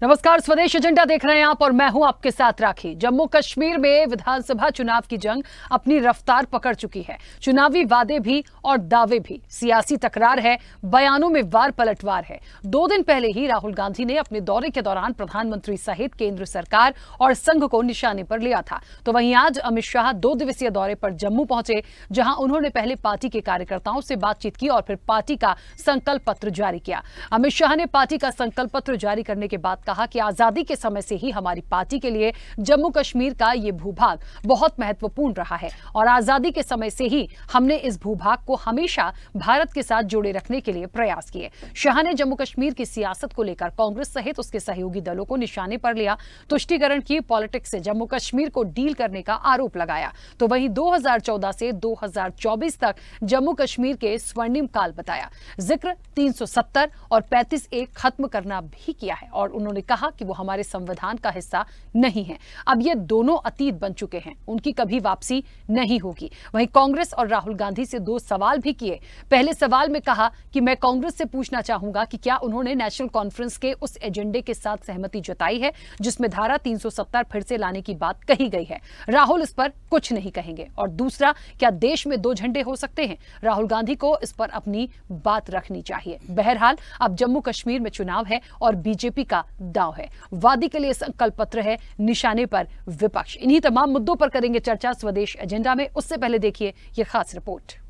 नमस्कार, स्वदेश एजेंडा देख रहे हैं आप और मैं हूं आपके साथ राखी। जम्मू कश्मीर में विधानसभा चुनाव की जंग अपनी रफ्तार पकड़ चुकी है। चुनावी वादे भी और दावे भी, सियासी तकरार है, बयानों में वार पलटवार है। 2 दिन पहले ही राहुल गांधी ने अपने दौरे के दौरान प्रधानमंत्री सहित केंद्र सरकार और संघ को निशाने पर लिया था। तो वहीं आज अमित शाह 2 दिवसीय दौरे पर जम्मू पहुंचे, जहां उन्होंने पहले पार्टी के कार्यकर्ताओं से बातचीत की और फिर पार्टी का संकल्प पत्र जारी किया। अमित शाह ने पार्टी का संकल्प पत्र जारी करने के बाद कहा कि आजादी के समय से ही हमारी पार्टी के लिए जम्मू कश्मीर का ये भूभाग बहुत महत्वपूर्ण रहा है और आजादी के समय से ही हमने इस भूभाग को हमेशा भारत के साथ जोड़े रखने के लिए प्रयास किए। शाह ने जम्मू कश्मीर की सियासत को लेकर कांग्रेस सहित उसके सहयोगी दलों को निशाने पर लिया, तुष्टीकरण की पॉलिटिक्स से जम्मू कश्मीर को डील करने का आरोप लगाया। तो वहीं 2014 से 2024 तक जम्मू कश्मीर के स्वर्णिम काल बताया। जिक्र 370 और 35A खत्म करना भी किया है और उन्होंने कहा कि वो हमारे संविधान का हिस्सा नहीं है। अब ये दोनों अतीत बन चुके हैं, उनकी कभी वापसी नहीं होगी। वहीं कांग्रेस और राहुल गांधी से 2 सवाल भी किए। पहले सवाल में कहा कि मैं कांग्रेस से पूछना चाहूंगा कि क्या उन्होंने नेशनल कॉन्फ्रेंस के उस एजेंडे के साथ सहमति जताई है जिसमें धारा 370 फिर से लाने की बात कही गई है। राहुल इस पर कुछ नहीं कहेंगे। और दूसरा, क्या देश में 2 झंडे हो सकते हैं? राहुल गांधी को इस पर अपनी बात रखनी चाहिए। बहरहाल अब जम्मू कश्मीर में चुनाव है और बीजेपी का दांव है। वादी के लिए संकल्प पत्र है, निशाने पर विपक्ष। इन्हीं तमाम मुद्दों पर करेंगे चर्चा स्वदेश एजेंडा में। उससे पहले देखिए ये खास रिपोर्ट।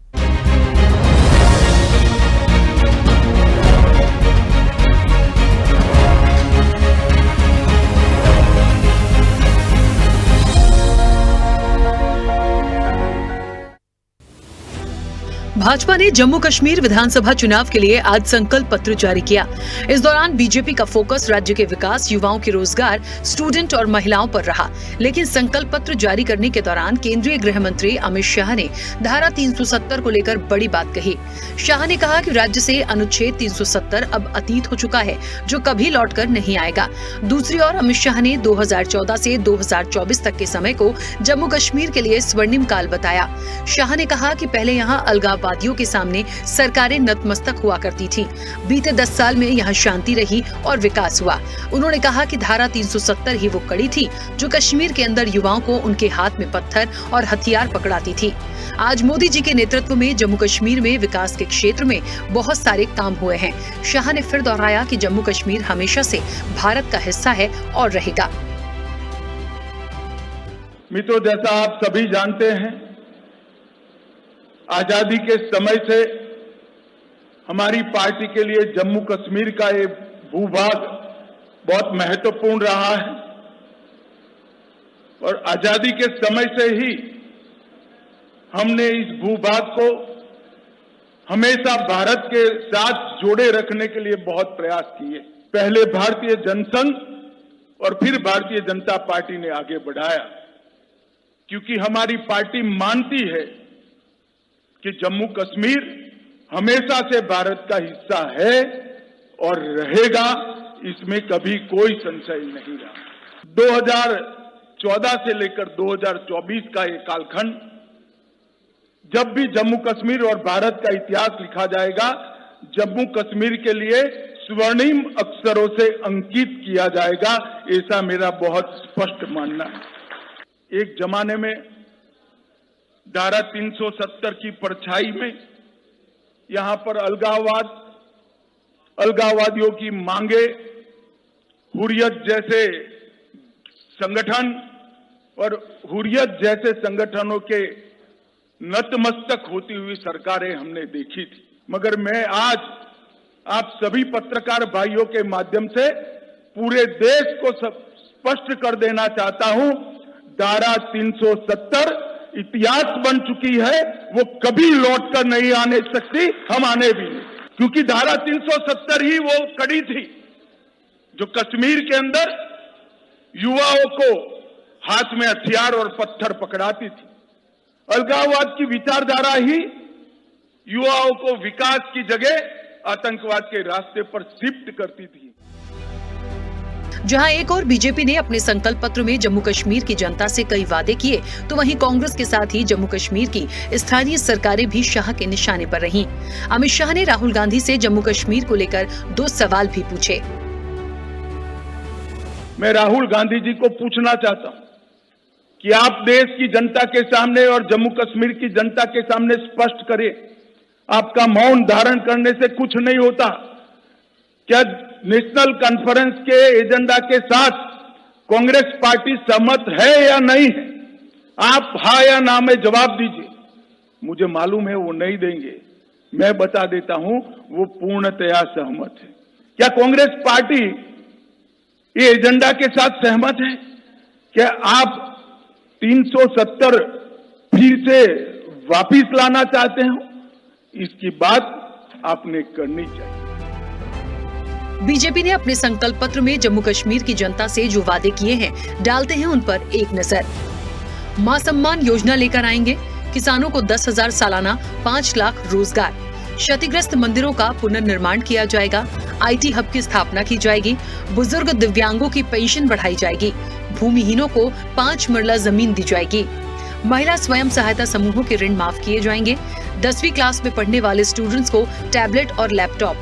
भाजपा ने जम्मू कश्मीर विधानसभा चुनाव के लिए आज संकल्प पत्र जारी किया। इस दौरान बीजेपी का फोकस राज्य के विकास, युवाओं के रोजगार, स्टूडेंट और महिलाओं पर रहा। लेकिन संकल्प पत्र जारी करने के दौरान केंद्रीय गृह मंत्री अमित शाह ने धारा 370 को लेकर बड़ी बात कही। शाह ने कहा कि राज्य से अनुच्छेद 370 अब अतीत हो चुका है, जो कभी लौटकर नहीं आएगा। दूसरी ओर अमित शाह ने 2014 से 2024 तक के समय को जम्मू कश्मीर के लिए स्वर्णिम काल बताया। शाह ने कहा कि पहले यहाँ अलगाववादियों के सामने सरकारें नतमस्तक हुआ करती थीं। बीते 10 साल में यहाँ शांति रही और विकास हुआ। उन्होंने कहा कि धारा 370 ही वो कड़ी थी जो कश्मीर के अंदर युवाओं को उनके हाथ में पत्थर और हथियार पकड़ाती थी। आज मोदी जी के नेतृत्व में जम्मू कश्मीर में विकास के क्षेत्र में बहुत सारे काम हुए हैं। शाह ने फिर दोहराया कि जम्मू कश्मीर हमेशा से भारत का हिस्सा है और रहेगा। मित्रों, जैसा आप सभी जानते हैं, आजादी के समय से हमारी पार्टी के लिए जम्मू कश्मीर का ये भूभाग बहुत महत्वपूर्ण रहा है और आजादी के समय से ही हमने इस भूभाग को हमेशा भारत के साथ जोड़े रखने के लिए बहुत प्रयास किए। पहले भारतीय जनसंघ और फिर भारतीय जनता पार्टी ने आगे बढ़ाया, क्योंकि हमारी पार्टी मानती है कि जम्मू कश्मीर हमेशा से भारत का हिस्सा है और रहेगा, इसमें कभी कोई संशय नहीं रहा। 2014 से लेकर 2024 का ये कालखंड, जब भी जम्मू कश्मीर और भारत का इतिहास लिखा जाएगा, जम्मू कश्मीर के लिए स्वर्णिम अक्षरों से अंकित किया जाएगा, ऐसा मेरा बहुत स्पष्ट मानना है। एक जमाने में धारा 370 की परछाई में यहां पर अलगाववादियों की मांगे, हुर्रियत जैसे संगठन और हुर्रियत जैसे संगठनों के नतमस्तक होती हुई सरकारें हमने देखी थी। मगर मैं आज आप सभी पत्रकार भाइयों के माध्यम से पूरे देश को स्पष्ट कर देना चाहता हूं, धारा 370 इतिहास बन चुकी है, वो कभी लौटकर नहीं आने सकती, हम आने भी नहीं, क्योंकि धारा 370 ही वो कड़ी थी जो कश्मीर के अंदर युवाओं को हाथ में हथियार और पत्थर पकड़ाती थी। अलगाववाद की विचारधारा ही युवाओं को विकास की जगह आतंकवाद के रास्ते पर शिफ्ट करती थी। जहां एक और बीजेपी ने अपने संकल्प पत्र में जम्मू कश्मीर की जनता से कई वादे किए, तो वहीं कांग्रेस के साथ ही जम्मू कश्मीर की स्थानीय सरकारें भी शाह के निशाने पर रहीं। अमित शाह ने राहुल गांधी से जम्मू कश्मीर को लेकर 2 सवाल भी पूछे। मैं राहुल गांधी जी को पूछना चाहता हूं कि आप देश की जनता के सामने और जम्मू कश्मीर की जनता के सामने स्पष्ट करें, आपका मौन धारण करने से कुछ नहीं होता। क्या नेशनल कॉन्फ्रेंस के एजेंडा के साथ कांग्रेस पार्टी सहमत है या नहीं है? आप हाँ या ना में जवाब दीजिए। मुझे मालूम है वो नहीं देंगे, मैं बता देता हूं वो पूर्णतया सहमत है। क्या कांग्रेस पार्टी ये एजेंडा के साथ सहमत है? क्या आप 370 फिर से वापिस लाना चाहते हो? इसकी बात आपने करनी चाहिए। बीजेपी ने अपने संकल्प पत्र में जम्मू कश्मीर की जनता से जो वादे किए हैं, डालते हैं उन पर एक नजर। मां सम्मान योजना लेकर आएंगे, किसानों को 10,000 सालाना, 5 लाख रोजगार, क्षतिग्रस्त मंदिरों का पुनर्निर्माण किया जाएगा, IT हब की स्थापना की जाएगी, बुजुर्ग दिव्यांगों की पेंशन बढ़ाई जाएगी, भूमिहीनों को 5 मरला जमीन दी जाएगी, महिला स्वयं सहायता समूहों के ऋण माफ किए जाएंगे, 10वीं क्लास में पढ़ने वाले स्टूडेंट्स को टैबलेट और लैपटॉप,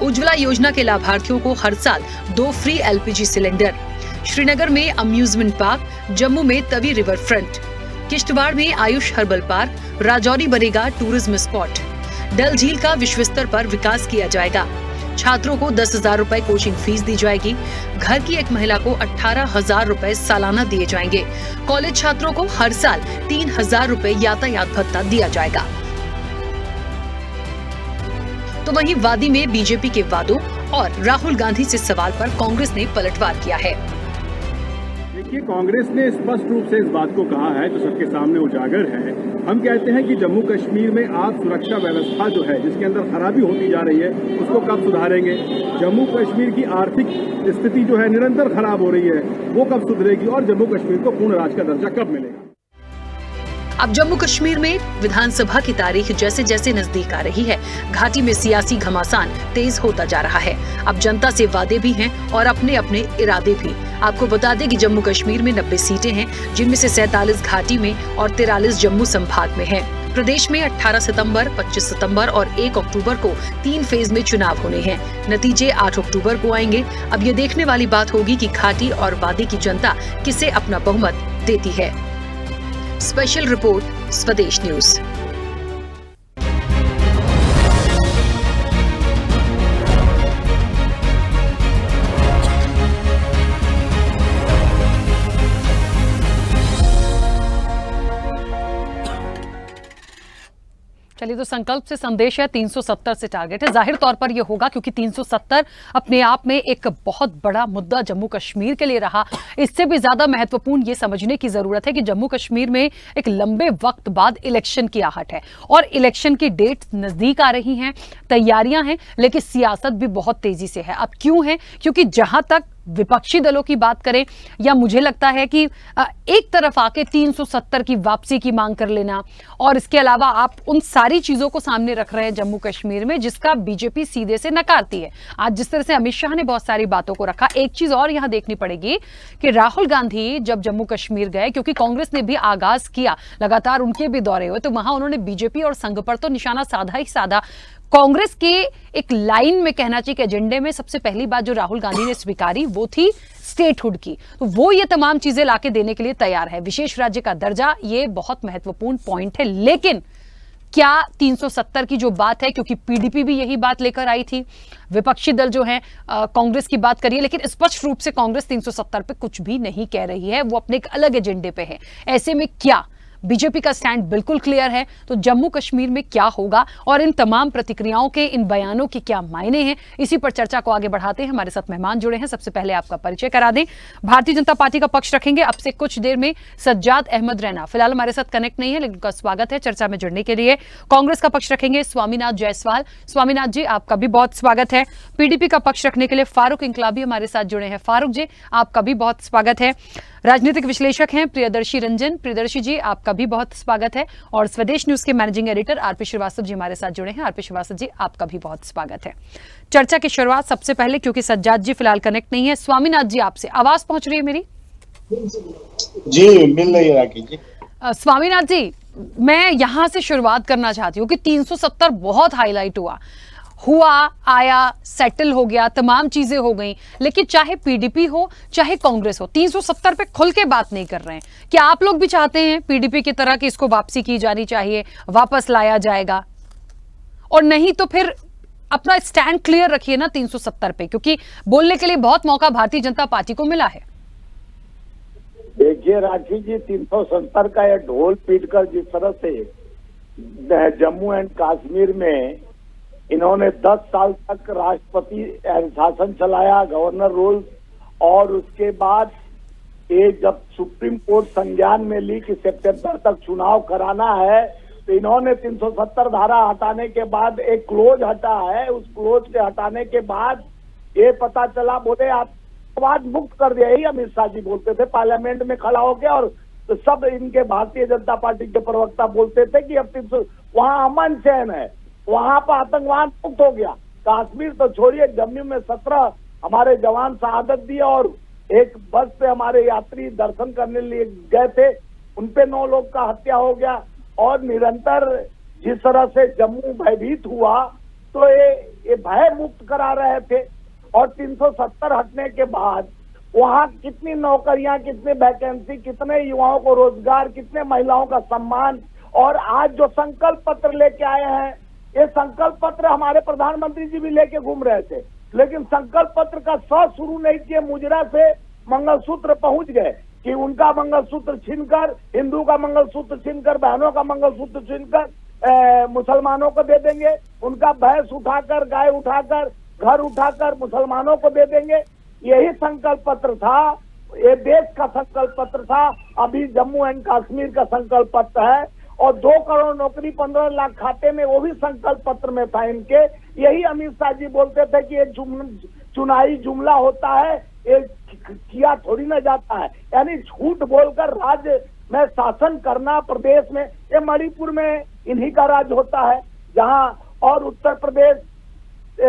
उज्ज्वला योजना के लाभार्थियों को हर साल 2 फ्री LPG सिलेंडर, श्रीनगर में अम्यूजमेंट पार्क, जम्मू में तवी रिवर फ्रंट, किश्तवाड़ में आयुष हर्बल पार्क, राजौरी बनेगा टूरिज्म स्पॉट, डल झील का विश्व स्तर पर विकास किया जाएगा, छात्रों को 10,000 रुपए कोचिंग फीस दी जाएगी, घर की एक महिला को 18,000 रुपए सालाना दिए जाएंगे, कॉलेज छात्रों को हर साल 3,000 रुपए यातायात भत्ता दिया जाएगा। तो वहीं वादी में बीजेपी के वादों और राहुल गांधी से सवाल पर कांग्रेस ने पलटवार किया है। देखिए, कांग्रेस ने स्पष्ट रूप से इस बात को कहा है, जो सबके सामने उजागर है। हम कहते हैं कि जम्मू कश्मीर में आप सुरक्षा व्यवस्था जो है, जिसके अंदर खराबी होती जा रही है, उसको कब सुधारेंगे? जम्मू कश्मीर की आर्थिक स्थिति जो है निरंतर खराब हो रही है, वो कब सुधरेगी? और जम्मू कश्मीर को पूर्ण राज्य का दर्जा कब मिलेगा? अब जम्मू कश्मीर में विधानसभा की तारीख जैसे जैसे नजदीक आ रही है, घाटी में सियासी घमासान तेज होता जा रहा है। अब जनता से वादे भी हैं और अपने अपने इरादे भी। आपको बता दें कि जम्मू कश्मीर में 90 सीटें हैं, जिनमें से 47 घाटी में और 43 जम्मू संभाग में हैं। प्रदेश में 18 सितंबर, 25 सितंबर और 1 अक्टूबर को 3 फेज में चुनाव होने हैं। नतीजे 8 अक्टूबर को आएंगे। अब ये देखने वाली बात होगी कि घाटी और वादी की जनता किसे अपना बहुमत देती है। स्पेशल रिपोर्ट, स्वदेश न्यूज। चलिए, तो संकल्प से संदेश है, 370 से टारगेट है। जाहिर तौर पर यह होगा क्योंकि 370 अपने आप में एक बहुत बड़ा मुद्दा जम्मू कश्मीर के लिए रहा। इससे भी ज्यादा महत्वपूर्ण ये समझने की जरूरत है कि जम्मू कश्मीर में एक लंबे वक्त बाद इलेक्शन की आहट है और इलेक्शन की डेट नजदीक आ रही हैं, तैयारियां हैं, लेकिन सियासत भी बहुत तेजी से है। अब क्यों है? क्योंकि जहां तक विपक्षी दलों की बात करें, या मुझे लगता है कि एक तरफ आके 370 की वापसी की मांग कर लेना, और इसके अलावा आप उन सारी चीजों को सामने रख रहे हैं जम्मू कश्मीर में, जिसका बीजेपी सीधे से नकारती है। आज जिस तरह से अमित शाह ने बहुत सारी बातों को रखा, एक चीज और यहां देखनी पड़ेगी कि राहुल गांधी जब जम्मू कश्मीर गए, क्योंकि कांग्रेस ने भी आगाज किया, लगातार उनके भी दौरे हुए, तो वहां उन्होंने बीजेपी और संघ पर तो निशाना साधा ही साधा। कांग्रेस के एक लाइन में कहना चाहिए कि एजेंडे में सबसे पहली बात जो राहुल गांधी ने स्वीकारी वो थी स्टेटहुड की। तो वो ये तमाम चीजें लाके देने के लिए तैयार है। विशेष राज्य का दर्जा, ये बहुत महत्वपूर्ण पॉइंट है। लेकिन क्या 370 की जो बात है, क्योंकि पीडीपी भी यही बात लेकर आई थी, विपक्षी दल जो है कांग्रेस की बात करिए, लेकिन स्पष्ट रूप से कांग्रेस 370 पे कुछ भी नहीं कह रही है, वो अपने एक अलग एजेंडे पे है। ऐसे में क्या बीजेपी का स्टैंड बिल्कुल क्लियर है, तो जम्मू कश्मीर में क्या होगा और इन तमाम प्रतिक्रियाओं के, इन बयानों के क्या मायने हैं, इसी पर चर्चा को आगे बढ़ाते हैं। हमारे साथ मेहमान जुड़े हैं। सबसे पहले आपका परिचय करा दें। भारतीय जनता पार्टी का पक्ष रखेंगे अब से कुछ देर में सज्जाद अहमद रैना, फिलहाल हमारे साथ कनेक्ट नहीं है, लेकिन उनका स्वागत है चर्चा में जुड़ने के लिए। कांग्रेस का पक्ष रखेंगे स्वामीनाथ जायसवाल। स्वामीनाथ जी, आपका भी बहुत स्वागत है। पीडीपी का पक्ष रखने के लिए फारूक इंकलाबी हमारे साथ जुड़े हैं। फारूक जी, आपका भी बहुत स्वागत है। राजनीतिक विश्लेषक हैं प्रियदर्शी रंजन। प्रियदर्शी जी, आपका भी बहुत स्वागत है। और स्वदेश न्यूज के managing editor RP Srivastava ji हमारे साथ जुड़े हैं। आरपी श्रीवास्तव जी, आपका भी बहुत स्वागत है। चर्चा की शुरुआत सबसे पहले, क्योंकि सज्जाद जी फिलहाल कनेक्ट नहीं है, स्वामीनाथ जी आपसे आवाज पहुंच रही है मेरी? जी मिल रही है राकेश जी। स्वामीनाथ जी, मैं यहां से शुरुआत करना चाहती हूँ कि 370 बहुत हाईलाइट हुआ। हुआ आया, सेटल हो गया, तमाम चीजें हो गई, लेकिन चाहे पीडीपी हो चाहे कांग्रेस हो 370 पे खुल के बात नहीं कर रहे हैं। क्या आप लोग भी चाहते हैं पीडीपी की तरह कि इसको वापसी की जानी चाहिए, वापस लाया जाएगा? और नहीं तो फिर अपना स्टैंड क्लियर रखिए ना 370 पे, क्योंकि बोलने के लिए बहुत मौका भारतीय जनता पार्टी को मिला है। देखिए राखी जी, 370 का यह ढोल पीटकर जिस तरह से जम्मू एंड कश्मीर में इन्होंने 10 साल तक राष्ट्रपति शासन चलाया, गवर्नर रूल, और उसके बाद ये जब सुप्रीम कोर्ट संज्ञान में ली कि सितंबर तक चुनाव कराना है, तो इन्होंने 370 धारा हटाने के बाद एक क्लोज हटा है। उस क्लोज के हटाने के बाद ये पता चला, बोले आतंकवाद मुक्त कर दिया, यही अमित शाह जी बोलते थे पार्लियामेंट में खड़ा होकर, और तो सब इनके भारतीय जनता पार्टी के प्रवक्ता बोलते थे कि अब 300 वहां अमन चैन है, वहां पर आतंकवाद मुक्त हो गया। कश्मीर तो छोड़िए, जम्मू में 17 हमारे जवान शहादत दिए, और एक बस पे हमारे यात्री दर्शन करने लिए गए थे, उनपे 9 लोग का हत्या हो गया। और निरंतर जिस तरह से जम्मू भयभीत हुआ, तो ये भय मुक्त करा रहे थे। और 370 हटने के बाद वहां कितनी नौकरियां, कितने वैकेंसी, कितने युवाओं को रोजगार, कितने महिलाओं का सम्मान। और आज जो संकल्प पत्र लेके आए हैं, ये संकल्प पत्र हमारे प्रधानमंत्री जी भी लेके घूम रहे थे, लेकिन संकल्प पत्र का शुरू नहीं किए, मुजरा से मंगलसूत्र पहुंच गए कि उनका मंगलसूत्र छीनकर, हिंदू का मंगलसूत्र छीनकर, बहनों का मंगलसूत्र छीनकर मुसलमानों को दे देंगे, उनका भैंस उठाकर, गाय उठाकर, घर उठाकर मुसलमानों को दे देंगे। यही संकल्प पत्र था, ये देश का संकल्प पत्र था। अभी जम्मू एंड कश्मीर का संकल्प पत्र है, और 2 करोड़ नौकरी 15 लाख खाते में, वो भी संकल्प पत्र में था इनके। यही अमित शाह जी बोलते थे कि एक चुनावी जुमला होता है, एक किया थोड़ी ना जाता है, यानी झूठ बोलकर राज्य में शासन करना। प्रदेश में, ये मणिपुर में इन्हीं का राज होता है जहां, और उत्तर प्रदेश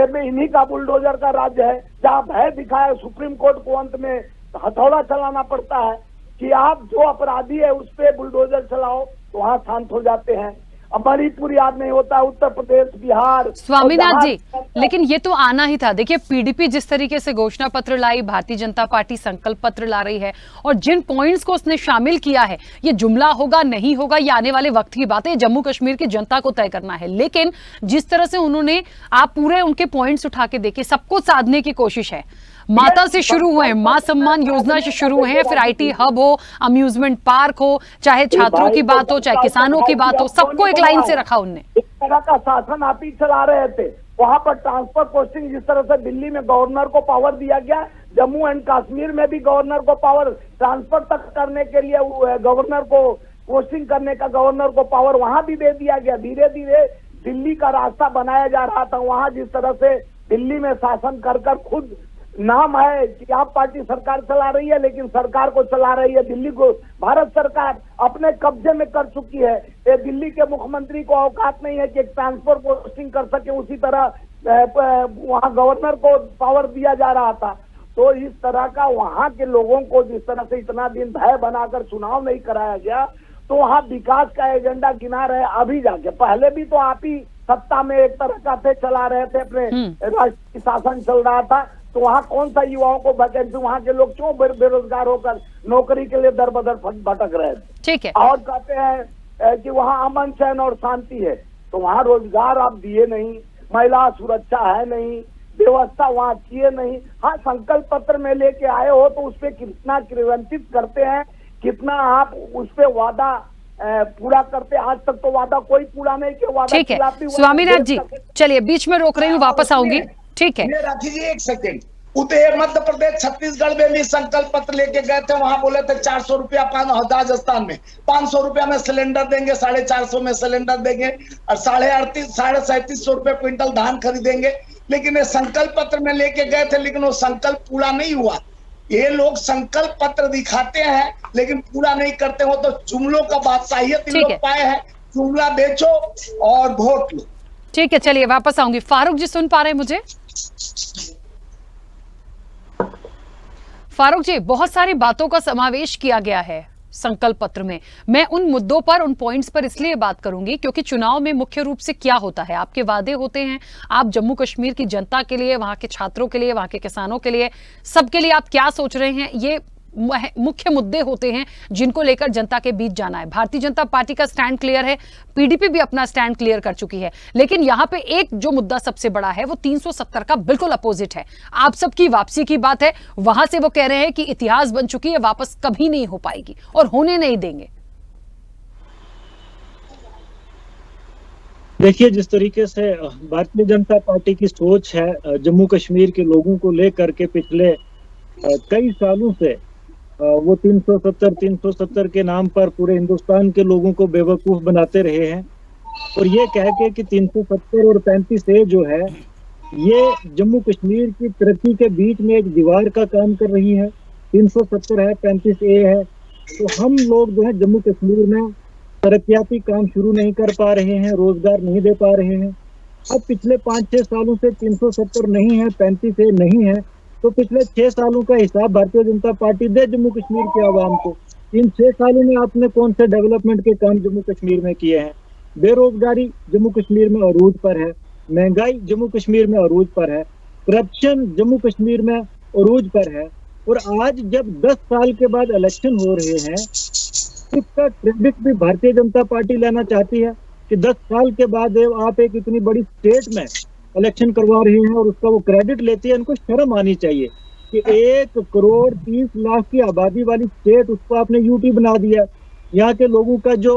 में इन्हीं का बुलडोजर का राज्य है, जहां भय दिखाए सुप्रीम कोर्ट को अंत में हथौड़ा चलाना पड़ता है कि आप जो अपराधी है उस पे बुलडोजर चलाओ, तो वहां शांत हो जाते हैं। अब मणिपुर याद नहीं होता, उत्तर प्रदेश, बिहार। स्वामीनाथ जी, लेकिन ये तो आना ही था। देखिए, पीडीपी जिस तरीके से घोषणा पत्र लाई, भारतीय जनता पार्टी संकल्प पत्र ला रही है, और जिन पॉइंट्स को उसने शामिल किया है, ये जुमला होगा नहीं होगा, ये आने वाले वक्त की बात है, जम्मू कश्मीर की जनता को तय करना है। लेकिन जिस तरह से उन्होंने, आप पूरे उनके पॉइंट्स उठा के देखिए, सबको साधने की कोशिश है। माता से शुरू हुए, मां सम्मान योजना से शुरू हुए, फिर आईटी हब हो, अम्यूजमेंट पार्क हो, चाहे छात्रों की बात हो, चाहे किसानों की बात हो, सबको एक लाइन से रखा उनने। इस तरह का शासन आप ही चला रहे थे। वहां पर ट्रांसफर पोस्टिंग, जिस तरह से दिल्ली में गवर्नर को पावर दिया गया, जम्मू एंड कश्मीर में भी गवर्नर को पावर ट्रांसफर तक करने के लिए, गवर्नर को पोस्टिंग करने का गवर्नर को पावर वहां भी दे दिया गया। धीरे धीरे दिल्ली का रास्ता बनाया जा रहा था। वहां जिस तरह से दिल्ली में शासन कर खुद नाम है कि आप पार्टी सरकार चला रही है, लेकिन सरकार को चला रही है दिल्ली को भारत सरकार अपने कब्जे में कर चुकी है। ये दिल्ली के मुख्यमंत्री को औकात नहीं है कि एक ट्रांसफर पोस्टिंग कर सके, उसी तरह वहां गवर्नर को पावर दिया जा रहा था। तो इस तरह का वहां के लोगों को जिस तरह से इतना दिन भय बनाकर चुनाव नहीं कराया गया, तो वहां विकास का एजेंडा गिना रहे अभी जाके। पहले भी तो आप ही सत्ता में एक तरह का थे, चला रहे थे, अपने राष्ट्रीय शासन चल रहा था, तो वहाँ कौन सा युवाओं को वैकेंसी, वहाँ के लोग क्यों बेरोजगार होकर नौकरी के लिए दर बदर भटक रहे थे। ठीक है। और कहते हैं कि वहाँ अमन चैन और शांति है, तो वहाँ रोजगार आप दिए नहीं, महिला सुरक्षा है नहीं, व्यवस्था वहाँ किए नहीं। हाँ, संकल्प पत्र में लेके आए हो तो उस पर कितना क्रियान्वित करते हैं, कितना आप उस पर वादा पूरा करते। आज तक तो वादा कोई पूरा नहीं किया। वादा ठीक है स्वामीनाथ जी, चलिए बीच में रोक रही हूँ, वापस आऊंगी। ठीक है राखी जी, एक सेकेंड। उधर मध्य प्रदेश, छत्तीसगढ़ में भी संकल्प पत्र लेके गए थे, वहां बोले थे 400 रुपया, राजस्थान में 500 रुपया में सिलेंडर देंगे, 450 में सिलेंडर देंगे, और 3750 रुपये क्विंटल धान खरीदेंगे। लेकिन ये संकल्प पत्र में लेके गए थे, लेकिन वो संकल्प पूरा नहीं हुआ। ये लोग संकल्प पत्र दिखाते हैं लेकिन पूरा नहीं करते हो, तो जुमलों का बादशाहियत इन लोग पाए हैं। जुमला बेचो और वोट लो। ठीक है, चलिए वापस आऊंगी। फारूक जी, सुन पा रहे हैं मुझे? फारूक जी, बहुत सारी बातों का समावेश किया गया है संकल्प पत्र में। मैं उन मुद्दों पर, उन पॉइंट्स पर इसलिए बात करूंगी क्योंकि चुनाव में मुख्य रूप से क्या होता है, आपके वादे होते हैं, आप जम्मू कश्मीर की जनता के लिए, वहां के छात्रों के लिए, वहां के किसानों के लिए, सबके लिए आप क्या सोच रहे हैं, ये मुख्य मुद्दे होते हैं जिनको लेकर जनता के बीच जाना है। भारतीय जनता पार्टी का स्टैंड क्लियर है, पीडीपी भी अपना स्टैंड क्लियर कर चुकी है, लेकिन यहां पे एक जो मुद्दा सबसे बड़ा है वो 370 का बिल्कुल अपोजिट है। आप सबकी वापसी की बात है, वहां से वो कह रहे हैं कि इतिहास बन चुकी है, वापस कभी नहीं हो पाएगी और होने नहीं देंगे। देखिए, जिस तरीके से भारतीय जनता पार्टी की सोच है जम्मू कश्मीर के लोगों को लेकर के पिछले कई सालों से, वो 370 के नाम पर पूरे हिंदुस्तान के लोगों को बेवकूफ बनाते रहे हैं और ये कह के कि 370 और 35A जो है ये जम्मू कश्मीर की तरक्की के बीच में एक दीवार का काम कर रही है। 370 है, 35A है, तो हम लोग जो है जम्मू कश्मीर में तरक्याती काम शुरू नहीं कर पा रहे हैं, रोजगार नहीं दे पा रहे हैं। अब पिछले 5-6 सालों से 370 नहीं है, 35A नहीं है, तो पिछले 6 सालों का हिसाब भारतीय जनता पार्टी दे जम्मू कश्मीर के आवाम को। इन 6 सालों में आपने कौन से डेवलपमेंट के काम जम्मू कश्मीर में किए हैं? बेरोजगारी जम्मू कश्मीर में अरूज पर है, महंगाई जम्मू कश्मीर में अरूज पर है, करप्शन जम्मू कश्मीर में अरूज पर है। और आज जब 10 साल के बाद इलेक्शन हो रहे हैं, इसका क्रेडिट भी भारतीय जनता पार्टी लेना चाहती है कि 10 साल के बाद आप एक इतनी बड़ी स्टेट में इलेक्शन करवा रहे हैं और उसका वो क्रेडिट लेती है। इनको शर्म आनी चाहिए कि 1 करोड़ 30 लाख की आबादी वाली स्टेट, उसको आपने यूटी बना दिया। यहाँ के लोगों का जो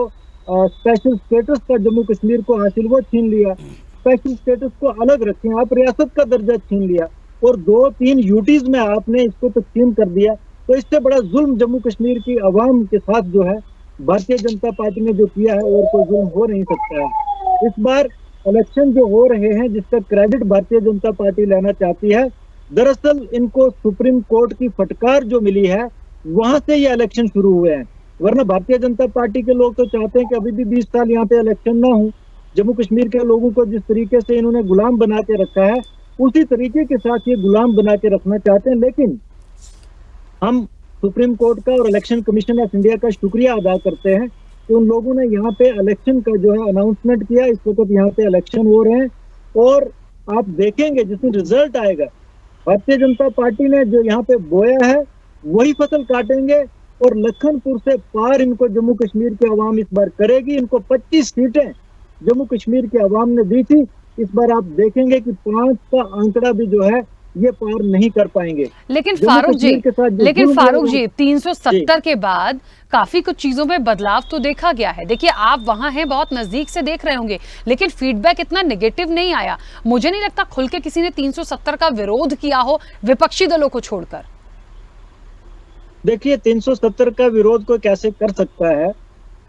स्पेशल स्टेटस था जम्मू कश्मीर को हासिल, वो छीन लिया। स्पेशल स्टेटस को अलग रखें, आप रियासत का दर्जा छीन लिया और 2-3 यूटीज में आपने इसको तकसीम कर दिया। तो इससे बड़ा जुल्म जम्मू कश्मीर की आवाम के साथ जो है भारतीय जनता पार्टी ने जो किया है और कोई जुल्म हो नहीं सकता है। इस बार इलेक्शन जो हो रहे हैं जिसका क्रेडिट भारतीय जनता पार्टी लेना चाहती है, दरअसल इनको सुप्रीम कोर्ट की फटकार जो मिली है वहां से ये इलेक्शन शुरू हुए हैं। वरना भारतीय जनता पार्टी के लोग तो चाहते हैं कि अभी भी 20 साल यहाँ पे इलेक्शन ना हो। जम्मू कश्मीर के लोगों को जिस तरीके से इन्होंने गुलाम बना के रखा है, उसी तरीके के साथ ये गुलाम बना के रखना चाहते हैं। लेकिन हम सुप्रीम कोर्ट का और इलेक्शन कमीशन ऑफ इंडिया का शुक्रिया अदा करते हैं कि उन लोगों ने यहाँ पे इलेक्शन का जो है अनाउंसमेंट किया। इस वक्त यहाँ पे इलेक्शन हो रहे हैं और आप देखेंगे जिसमें रिजल्ट आएगा, भारतीय जनता पार्टी ने जो यहाँ पे बोया है वही फसल काटेंगे और लखनपुर से पार इनको जम्मू कश्मीर की आवाम इस बार करेगी। इनको 25 सीटें जम्मू कश्मीर की आवाम ने दी थी, इस बार आप देखेंगे कि 5 का आंकड़ा भी जो है ये पार नहीं कर पाएंगे। लेकिन फारूक जी 370 के बाद काफी कुछ चीजों में बदलाव तो देखा गया है। देखिए, आप वहां हैं, बहुत नजदीक से देख रहे होंगे, लेकिन फीडबैक इतना नेगेटिव नहीं आया। मुझे नहीं लगता खुल के किसी ने 370 का विरोध किया हो, विपक्षी दलों को छोड़कर। देखिए, 370 का विरोध कोई कैसे कर सकता है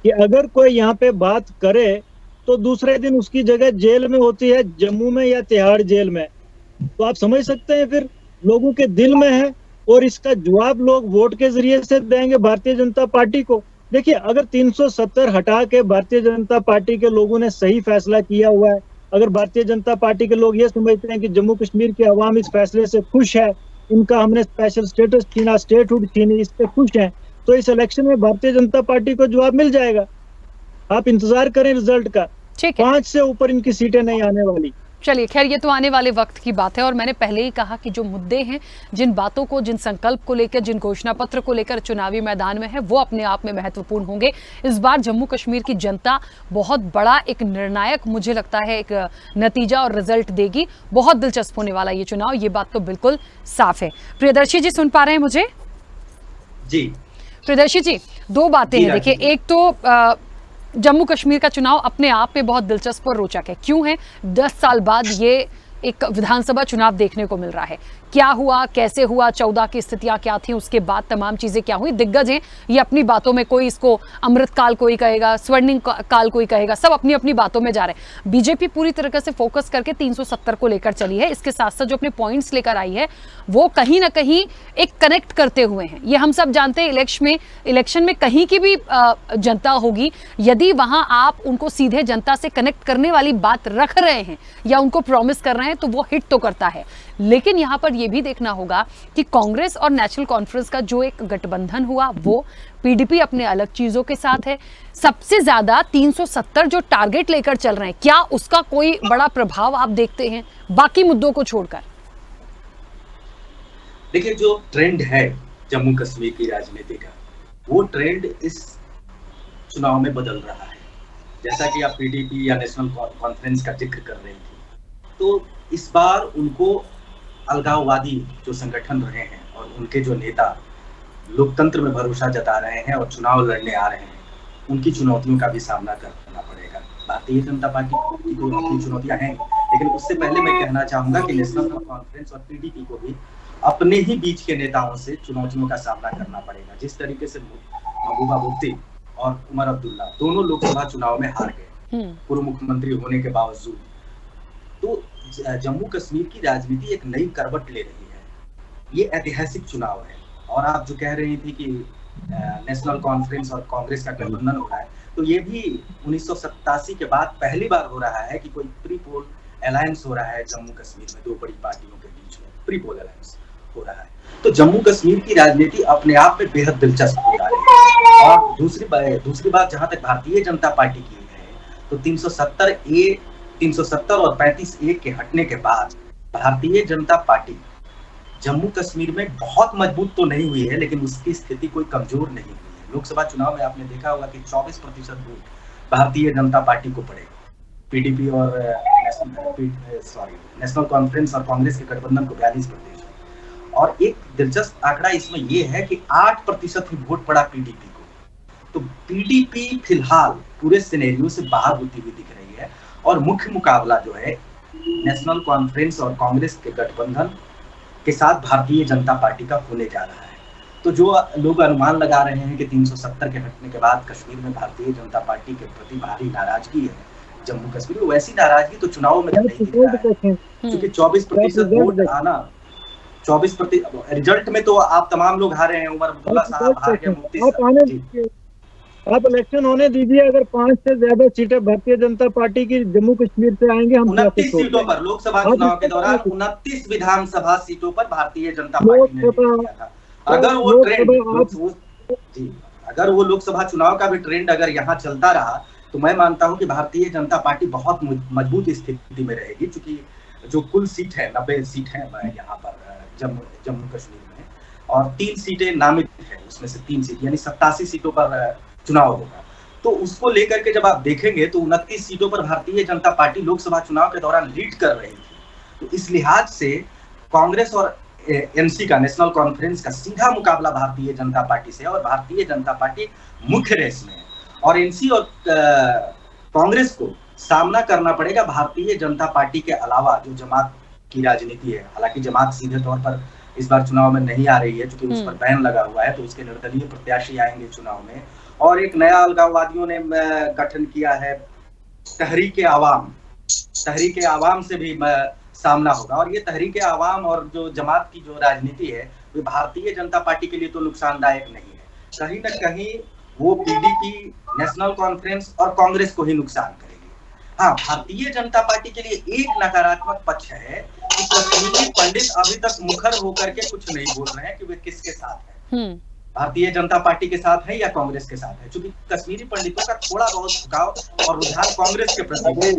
कि अगर कोई यहाँ पे बात करे तो दूसरे दिन उसकी जगह जेल में होती है, जम्मू में या तिहाड़ जेल में। तो आप समझ सकते हैं फिर लोगों के दिल में है और इसका जवाब लोग वोट के जरिए से देंगे भारतीय जनता पार्टी को। देखिए, अगर 370 हटा के भारतीय जनता पार्टी के लोगों ने सही फैसला किया हुआ है, अगर भारतीय जनता पार्टी के लोग ये समझते हैं कि जम्मू कश्मीर की आवाम इस फैसले से खुश है, इनका हमने स्पेशल स्टेटस छीना, स्टेटहुड छीनी, इस पे खुश है, तो इस इलेक्शन में भारतीय जनता पार्टी को जवाब मिल जाएगा। आप इंतजार करें रिजल्ट का। 5 से ऊपर इनकी सीटें नहीं आने वाली। चलिए, खैर ये तो आने वाले वक्त की बात है और मैंने पहले ही कहा कि जो मुद्दे हैं, जिन बातों को, जिन संकल्प को लेकर, जिन घोषणा पत्र को लेकर चुनावी मैदान में है, वो अपने आप में महत्वपूर्ण होंगे। इस बार जम्मू कश्मीर की जनता बहुत बड़ा एक निर्णायक, मुझे लगता है, एक नतीजा और रिजल्ट देगी। बहुत दिलचस्प होने वाला ये चुनाव, ये बात तो बिल्कुल साफ है। प्रियदर्शी जी सुन पा रहे हैं मुझे? जी प्रियदर्शी जी, 2 बातें हैं। देखिए, एक तो जम्मू कश्मीर का चुनाव अपने आप में बहुत दिलचस्प और रोचक है। क्यों है? 10 साल बाद ये एक विधानसभा चुनाव देखने को मिल रहा है। क्या हुआ, कैसे हुआ, 14 की स्थितियां क्या थी, उसके बाद तमाम चीजें क्या हुई, दिग्गज हैं ये अपनी बातों में, कोई इसको अमृत काल कोई कहेगा, स्वर्णिम काल कोई कहेगा, सब अपनी अपनी बातों में जा रहे हैं। बीजेपी पूरी तरीके से फोकस करके 370 को लेकर चली है। इसके साथ साथ जो अपने पॉइंट्स लेकर आई है वो कहीं ना कहीं एक कनेक्ट करते हुए हैं। ये हम सब जानते हैं, इलेक्शन में कहीं की भी जनता होगी, यदि वहां आप उनको सीधे जनता से कनेक्ट करने वाली बात रख रहे हैं या उनको प्रॉमिस कर रहे हैं हैं तो वो हिट तो करता है। लेकिन यहाँ पर यह भी देखना होगा कि कांग्रेस और नेशनल कॉन्फ्रेंस का जो एक गठबंधन हुआ, वो पीडीपी अपने अलग चीजों के साथ है। सबसे ज्यादा 370 जो टारगेट लेकर चल रहे हैं, क्या उसका कोई बड़ा प्रभाव आप देखते हैं बाकी मुद्दों को छोड़कर? देखिए, जो ट्रेंड है जम्मू कश्मीर की राजनीति का, वो ट्रेंड इस चुनाव में बदल रहा है। जैसा कि आप पीडीपी या नेशनल कॉन्फ्रेंस का जिक्र कर रहे थे, तो इस बार उनको अलगाववादी जो संगठन रहे हैं और उनके जो नेता लोकतंत्र में भरोसा जता रहे हैं और चुनाव लड़ने आ रहे हैं, उनकी चुनौतियों का भी सामना करना पड़ेगा। भारतीय जनता पार्टी की तो अपनी चुनौतियां हैं, लेकिन उससे पहले मैं कहना चाहूंगा कि नेशनल कॉन्फ्रेंस और पीडीपी को भी अपने ही बीच के नेताओं से चुनौतियों का सामना करना पड़ेगा। जिस तरीके से महबूबा मुफ्ती और उमर अब्दुल्ला दोनों लोकसभा चुनाव में हार गए पूर्व मुख्यमंत्री होने के बावजूद, तो जम्मू कश्मीर की राजनीति एक नई करवट ले रही है। ये ऐतिहासिक चुनाव है। और आप जो कह रही थी कि नेशनल कॉन्फ्रेंस और कांग्रेस का गठबंधन हो रहा है, तो ये भी 1987 के बाद पहली बार हो रहा है कि कोई प्री पोल अलायंस हो रहा है जम्मू कश्मीर में, दो बड़ी पार्टियों के बीच में प्री पोल अलायंस हो रहा है। तो जम्मू कश्मीर की राजनीति अपने आप में बेहद दिलचस्प हो रही है। और दूसरी बात जहां तक भारतीय जनता पार्टी की है, तो 370 और 35A के हटने के बाद भारतीय जनता पार्टी जम्मू कश्मीर में बहुत मजबूत तो नहीं हुई है, लेकिन उसकी स्थिति कोई कमजोर नहीं हुई है। लोकसभा चुनाव में आपने देखा होगा कि 24% वोट भारतीय जनता पार्टी को पड़े। पीडीपी और नेशनल कॉन्फ्रेंस और कांग्रेस के गठबंधन को 42%। और एक दिलचस्प आंकड़ा इसमें यह है कि 8% ही वोट पड़ा पीडीपी को। तो पीडीपी फिलहाल पूरे सिनेरियो से बाहर होती हुई दिख रही है और मुख्य मुकाबला जो है नेशनल कॉन्फ्रेंस और कांग्रेस के गठबंधन के साथ भारतीय जनता पार्टी का होने जा रहा है। तो जो लोग अनुमान लगा रहे हैं कि 370 के हटने के बाद कश्मीर में भारतीय जनता पार्टी के प्रति भारी नाराजगी है जम्मू कश्मीर, वैसी नाराजगी तो चुनाव में नहीं दिख रहा है। क्योंकि 24% वोट आना, 24% रिजल्ट में तो आप तमाम लोग हारे हैं। उमर अब्दुल्ला साहब हार गए, मुफ्ती साहब। आप इलेक्शन होने दीजिए, अगर 5 से ज्यादा सीटें भारतीय जनता पार्टी की जम्मू कश्मीर से आएंगे, हम 29 सीटों पर लोकसभा चुनाव के दौरान 29 विधानसभा सीटों पर भारतीय जनता पार्टी ने किया था। अगर वो ट्रेंड अगर वो लोकसभा चुनाव का भी ट्रेंड अगर यहाँ चलता रहा, तो मैं मानता हूँ कि भारतीय जनता पार्टी बहुत मजबूत स्थिति में रहेगी। क्योंकि जो कुल सीट है 90 सीट है यहाँ पर जम्मू कश्मीर में, और 3 सीटें नामित है, उसमें से 3 सीट यानी 87 सीटों पर चुनाव होगा। तो उसको लेकर के जब आप देखेंगे तो 29 सीटों पर भारतीय जनता पार्टी लोकसभा चुनाव के दौरान लीड कर रही थी। तो इस लिहाज से कांग्रेस और एनसी का, नेशनल कॉन्फ्रेंस का सीधा मुकाबला भारतीय जनता पार्टी से है और भारतीय जनता पार्टी मुख्य रेस में है। और एनसी और कांग्रेस को सामना करना पड़ेगा भारतीय जनता पार्टी के अलावा जो जमात की राजनीति है। हालांकि जमात सीधे तौर पर इस बार चुनाव में नहीं आ रही है, क्योंकि उस पर बैन लगा हुआ है, तो उसके निर्दलीय प्रत्याशी आएंगे चुनाव में। और एक नया अलगाववादियों ने गठन किया है तहरीक आवाम से भी सामना होगा। और ये तहरीक आवाम और जो जमात की जो राजनीति है, वो भारतीय जनता पार्टी के लिए तो नुकसानदायक नहीं है। कहीं न कहीं वो पीडीपी, नेशनल कॉन्फ्रेंस और कांग्रेस को ही नुकसान करेगी। हाँ, भारतीय जनता पार्टी के लिए एक नकारात्मक पक्ष है कि कश्मीरी पंडित अभी तक मुखर होकर के कुछ नहीं बोल रहे हैं कि वे किसके साथ है, भारतीय जनता पार्टी के साथ है या कांग्रेस के साथ है। क्योंकि कश्मीरी पंडितों का थोड़ा बहुत झुकाव और रुझान कांग्रेस के प्रति है।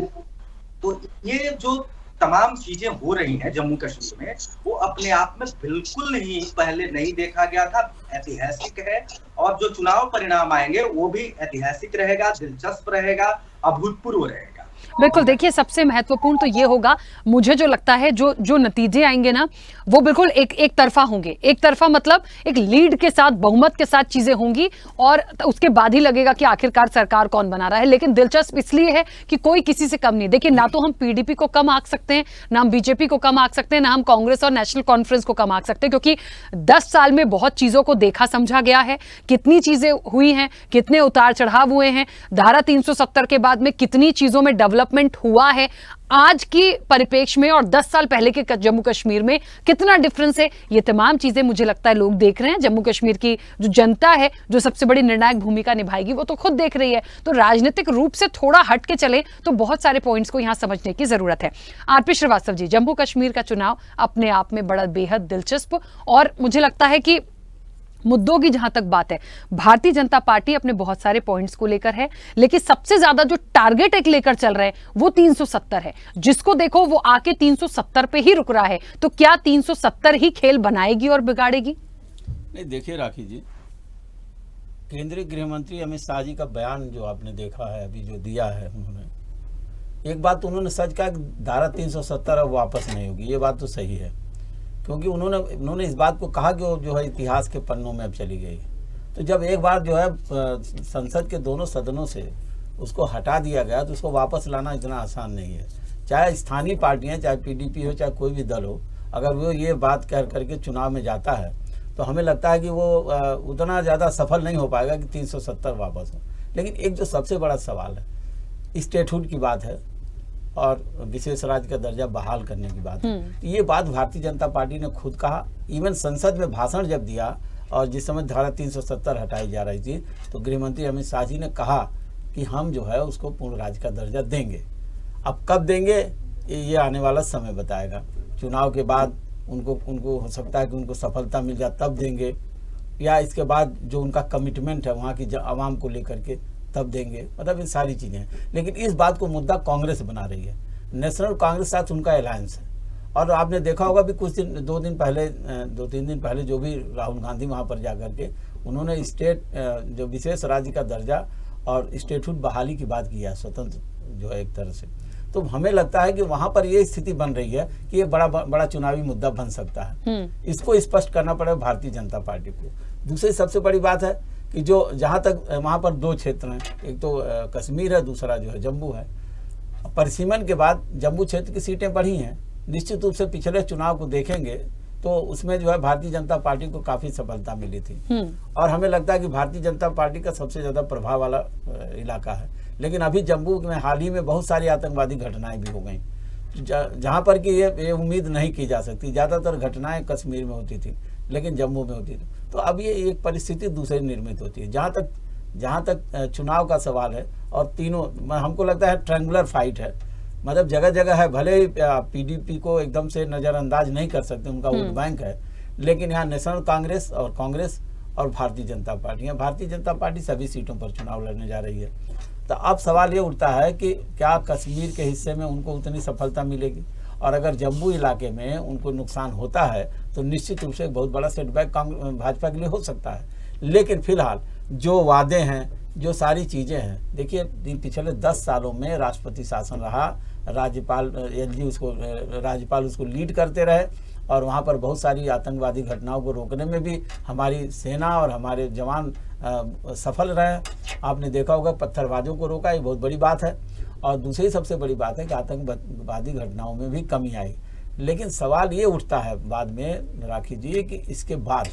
तो ये जो तमाम चीजें हो रही हैं जम्मू कश्मीर में, वो अपने आप में बिल्कुल नहीं, पहले नहीं देखा गया था, ऐतिहासिक है। और जो चुनाव परिणाम आएंगे वो भी ऐतिहासिक रहेगा, दिलचस्प रहेगा, अभूतपूर्व रहेगा। बिल्कुल, देखिए सबसे महत्वपूर्ण तो ये होगा, मुझे जो लगता है जो नतीजे आएंगे ना, वो बिल्कुल एक तरफा होंगे। एक तरफा मतलब एक लीड के साथ, बहुमत के साथ चीजें होंगी और उसके बाद ही लगेगा कि आखिरकार सरकार कौन बना रहा है। लेकिन दिलचस्प इसलिए है कि कोई किसी से कम नहीं। देखिए, ना तो हम पीडीपी को कम आंक सकते हैं, ना हम बीजेपी को कम आंक सकते हैं, ना हम कांग्रेस और नेशनल कॉन्फ्रेंस को कम आंक सकते हैं, क्योंकि 10 साल में बहुत चीजों को देखा समझा गया है। कितनी चीजें हुई हैं, कितने उतार चढ़ाव हुए हैं, धारा 370 के बाद में कितनी चीजों में डेवलपमेंट डेवलपमेंट हुआ है आज की परिप्रेक्ष्य में और 10 साल पहले के जम्मू कश्मीर में कितना डिफरेंस है, ये तमाम चीजें मुझे लगता है लोग देख रहे हैं। जम्मू कश्मीर की जो जनता है, जो सबसे बड़ी निर्णायक भूमिका निभाएगी, वो तो खुद देख रही है। तो राजनीतिक रूप से थोड़ा हट के चले तो बहुत सारे पॉइंट्स को यहां समझने की जरूरत है। आरपी श्रीवास्तव जी, जम्मू कश्मीर का चुनाव अपने आप में बड़ा बेहद दिलचस्प, और मुझे लगता है कि मुद्दों की जहां तक बात है, भारतीय जनता पार्टी अपने बहुत सारे पॉइंट्स को लेकर है, लेकिन सबसे ज्यादा जो टारगेट एक लेकर चल रहे हैं वो 370 है। जिसको देखो वो आके 370 पे ही रुक रहा है। तो क्या 370 ही खेल बनाएगी और बिगाड़ेगी? नहीं, देखिए राखी जी, केंद्रीय गृह मंत्री अमित शाह जी का बयान जो आपने देखा है, अभी जो दिया है उन्होंने, एक बात उन्होंने सच कहा कि धारा 370 अब वापस नहीं होगी। ये बात तो सही है, क्योंकि उन्होंने इस बात को कहा कि वो जो है इतिहास के पन्नों में अब चली गई। तो जब एक बार जो है संसद के दोनों सदनों से उसको हटा दिया गया, तो उसको वापस लाना इतना आसान नहीं है। चाहे स्थानीय पार्टियां, चाहे पीडीपी हो, चाहे कोई भी दल हो, अगर वो ये बात कह करके चुनाव में जाता है तो हमें लगता है कि वो उतना ज़्यादा सफल नहीं हो पाएगा कि 370 वापस हो। लेकिन एक जो सबसे बड़ा सवाल है, स्टेटहुड की बात है और विशेष राज्य का दर्जा बहाल करने की बात है। ये बात भारतीय जनता पार्टी ने खुद कहा। इवन संसद में भाषण जब दिया और जिस समय धारा 370 हटाई जा रही थी, तो गृह मंत्री अमित शाह जी ने कहा कि हम जो है उसको पूर्ण राज्य का दर्जा देंगे। अब कब देंगे ये आने वाला समय बताएगा। चुनाव के बाद उनको हो सकता है कि उनको सफलता मिल जाए तब देंगे, या इसके बाद जो उनका कमिटमेंट है वहाँ की आवाम को लेकर के तब देंगे। मतलब इन सारी चीज़ें हैं। लेकिन इस बात को मुद्दा कांग्रेस बना रही है। नेशनल कांग्रेस साथ उनका अलायंस है, और आपने देखा होगा भी कुछ दिन 2-3 दिन पहले जो भी राहुल गांधी वहाँ पर जाकर के उन्होंने स्टेट जो विशेष राज्य का दर्जा और स्टेटहुड बहाली की बात की है, स्वतंत्र जो है एक तरह से। तो हमें लगता है कि वहाँ पर ये स्थिति बन रही है कि ये बड़ा चुनावी मुद्दा बन सकता है। इसको स्पष्ट करना पड़ेगा भारतीय जनता पार्टी को। दूसरी सबसे बड़ी बात है कि जो जहाँ तक वहाँ पर 2 क्षेत्र हैं, एक तो कश्मीर है, दूसरा जो है जम्मू है। परिसीमन के बाद जम्मू क्षेत्र की सीटें बढ़ी हैं। निश्चित रूप से पिछले चुनाव को देखेंगे तो उसमें जो है भारतीय जनता पार्टी को काफ़ी सफलता मिली थी, और हमें लगता है कि भारतीय जनता पार्टी का सबसे ज़्यादा प्रभाव वाला इलाका है। लेकिन अभी जम्मू में हाल ही में बहुत सारी आतंकवादी घटनाएं भी हो गई, जहाँ पर कि ये उम्मीद नहीं की जा सकती। ज़्यादातर घटनाएं कश्मीर में होती थी, लेकिन जम्मू में होती थी। तो अब ये एक परिस्थिति दूसरी निर्मित होती है। जहाँ तक चुनाव का सवाल है, और तीनों हमको लगता है ट्रायंगुलर फाइट है। मतलब जगह जगह है, भले ही पीडीपी को एकदम से नज़रअंदाज नहीं कर सकते, उनका वोट बैंक है, लेकिन यहाँ नेशनल कांग्रेस और भारतीय जनता पार्टी है। भारतीय जनता पार्टी सभी सीटों पर चुनाव लड़ने जा रही है। तो अब सवाल ये उठता है कि क्या कश्मीर के हिस्से में उनको उतनी सफलता मिलेगी, और अगर जम्मू इलाके में उनको नुकसान होता है तो निश्चित रूप से एक बहुत बड़ा सेटबैक भाजपा के लिए हो सकता है। लेकिन फिलहाल जो वादे हैं, जो सारी चीज़ें हैं, देखिए पिछले 10 सालों में राष्ट्रपति शासन रहा, राज्यपाल उसको लीड करते रहे, और वहाँ पर बहुत सारी आतंकवादी घटनाओं को रोकने में भी हमारी सेना और हमारे जवान सफल रहे। आपने देखा होगा पत्थरबाजों को रोका, ये बहुत बड़ी बात है। और दूसरी सबसे बड़ी बात है कि आतंकवादी घटनाओं में भी कमी आई। लेकिन सवाल ये उठता है बाद में राखी जी कि इसके बाद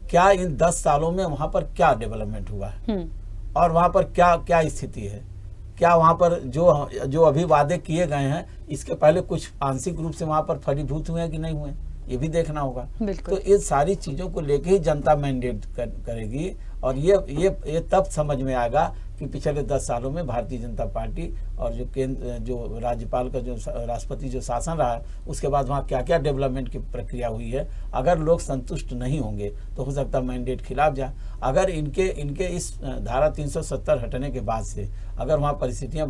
क्या इन 10 सालों में वहाँ पर क्या डेवलपमेंट हुआ है, और वहाँ पर क्या स्थिति है। क्या वहाँ पर जो अभी वादे किए गए हैं, इसके पहले कुछ आंशिक रूप से वहाँ पर फलीभूत हुए हैं कि नहीं हुए, ये भी देखना होगा। तो इन सारी चीज़ों को लेके ही जनता मैंडेट करेगी, और ये तब समझ में आएगा कि पिछले 10 सालों में भारतीय जनता पार्टी और जो राज्यपाल का जो राष्ट्रपति जो शासन रहा है, उसके बाद वहाँ क्या क्या डेवलपमेंट की प्रक्रिया हुई है। अगर लोग संतुष्ट नहीं होंगे तो हो सकता है मैंडेट खिलाफ जाए। अगर इनके इस धारा 370 हटने के बाद से अगर वहाँ परिस्थितियाँ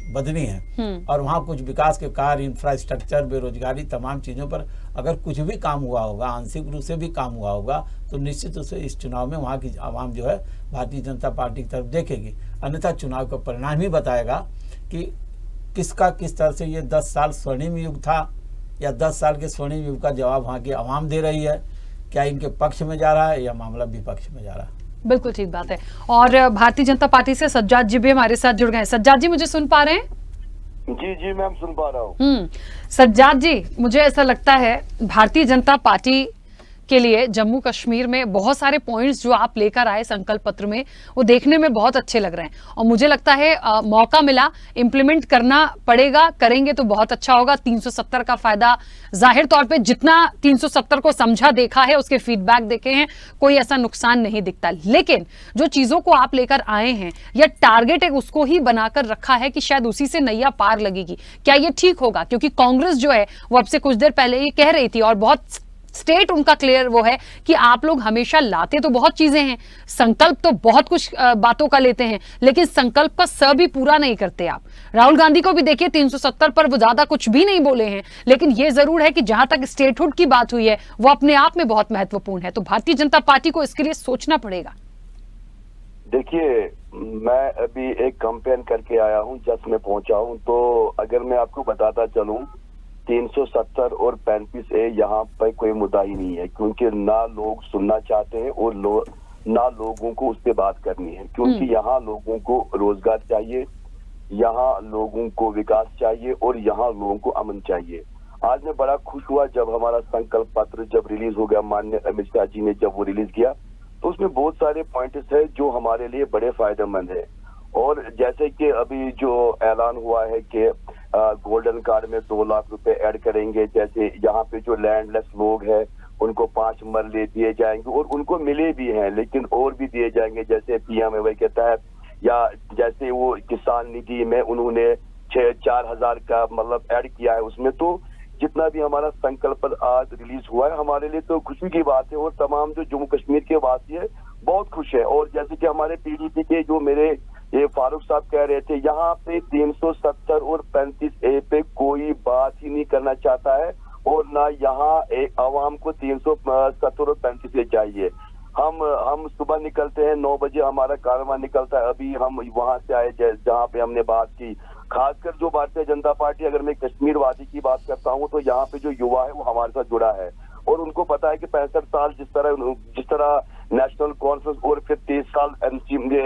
बदली हैं और वहाँ कुछ विकास के कार्य, इंफ्रास्ट्रक्चर, बेरोजगारी, तमाम चीज़ों पर अगर कुछ भी काम हुआ होगा, आंशिक रूप से भी काम हुआ होगा, तो निश्चित रूप से इस चुनाव में वहाँ की आवाम जो है भारतीय जनता पार्टी की तरफ देखेगी। अन्यथा चुनाव का परिणाम ही बताएगा कि किसका किस तरह से ये 10 साल स्वर्णिम युग था, या 10 साल के स्वर्णिम युग का जवाब वहाँ की आवाम दे रही है। क्या इनके पक्ष में जा रहा है या मामला विपक्ष में जा रहा है। बिल्कुल ठीक बात है। और भारतीय जनता पार्टी से सज्जाद जी भी हमारे साथ जुड़ गए हैं। सज्जाद जी, मुझे सुन पा रहे हैं? जी मैम, सुन पा रहा हूँ। सज्जाद जी, मुझे ऐसा लगता है भारतीय जनता पार्टी के लिए जम्मू कश्मीर में बहुत सारे पॉइंट्स जो आप लेकर आए संकल्प पत्र में, वो देखने में बहुत अच्छे लग रहे हैं और मुझे लगता है मौका मिला, इंप्लीमेंट करना पड़ेगा, करेंगे तो बहुत अच्छा होगा। 370 का फायदा जाहिर तौर पे जितना 370 को समझा, देखा है, उसके फीडबैक देखे हैं, कोई ऐसा नुकसान नहीं दिखता। लेकिन जो चीजों को आप लेकर आए हैं या टारगेट है उसको ही बनाकर रखा है कि शायद उसी से नैया पार लगेगी, क्या ये ठीक होगा? क्योंकि कांग्रेस जो है वो अब से कुछ देर पहले ये कह रही थी और बहुत स्टेट उनका क्लियर वो है कि आप लोग हमेशा लाते तो बहुत चीजें हैं, संकल्प तो बहुत कुछ बातों का लेते हैं, लेकिन संकल्प का स भी पूरा नहीं करते आप। राहुल गांधी को भी देखिए 370 पर वो ज्यादा कुछ भी नहीं बोले हैं, लेकिन ये जरूर है कि जहां तक स्टेटहुड की बात हुई है वो अपने आप में बहुत महत्वपूर्ण है। तो भारतीय जनता पार्टी को इसके लिए सोचना पड़ेगा। देखिए, मैं अभी एक कैंपेन करके आया हूं, जस्ट में पहुंचा हूं, तो अगर मैं आपको बताता चलूं 370 और 35A यहाँ पर कोई मुद्दा ही नहीं है, क्योंकि ना लोग सुनना चाहते हैं और ना लोगों को उस पर बात करनी है, क्योंकि यहाँ लोगों को रोजगार चाहिए, यहाँ लोगों को विकास चाहिए और यहाँ लोगों को अमन चाहिए। आज मैं बड़ा खुश हुआ जब हमारा संकल्प पत्र जब रिलीज हो गया, माननीय अमित शाह जी ने जब वो रिलीज किया, तो उसमें बहुत सारे पॉइंट्स है जो हमारे लिए बड़े फायदेमंद है। और जैसे कि अभी जो ऐलान हुआ है कि गोल्डन कार्ड में 2 लाख रुपए ऐड करेंगे, जैसे यहाँ पे जो लैंडलेस लोग हैं उनको 5 मरले दिए जाएंगे और उनको मिले भी हैं, लेकिन और भी दिए जाएंगे जैसे PMAY के तहत, या जैसे वो किसान निधि में उन्होंने 4,000 का मतलब ऐड किया है उसमें। तो जितना भी हमारा संकल्प आज रिलीज हुआ है हमारे लिए तो खुशी की बात है और तमाम जो जम्मू कश्मीर के वासी है बहुत खुश है। और जैसे कि हमारे PDP के जो मेरे ये फारूक साहब कह रहे थे, यहाँ पे 370 और 35A पे कोई बात ही नहीं करना चाहता है और ना यहाँ आवाम को 370 और 35A चाहिए। हम सुबह निकलते हैं 9 बजे हमारा कारवां निकलता है। अभी हम वहां से आए जहाँ पे हमने बात की, खासकर जो भारतीय जनता पार्टी, अगर मैं कश्मीर वादी की बात करता हूँ तो यहाँ पे जो युवा है वो हमारे साथ जुड़ा है और उनको पता है कि 65 साल जिस तरह नेशनल कॉन्फ्रेंस और फिर 23 साल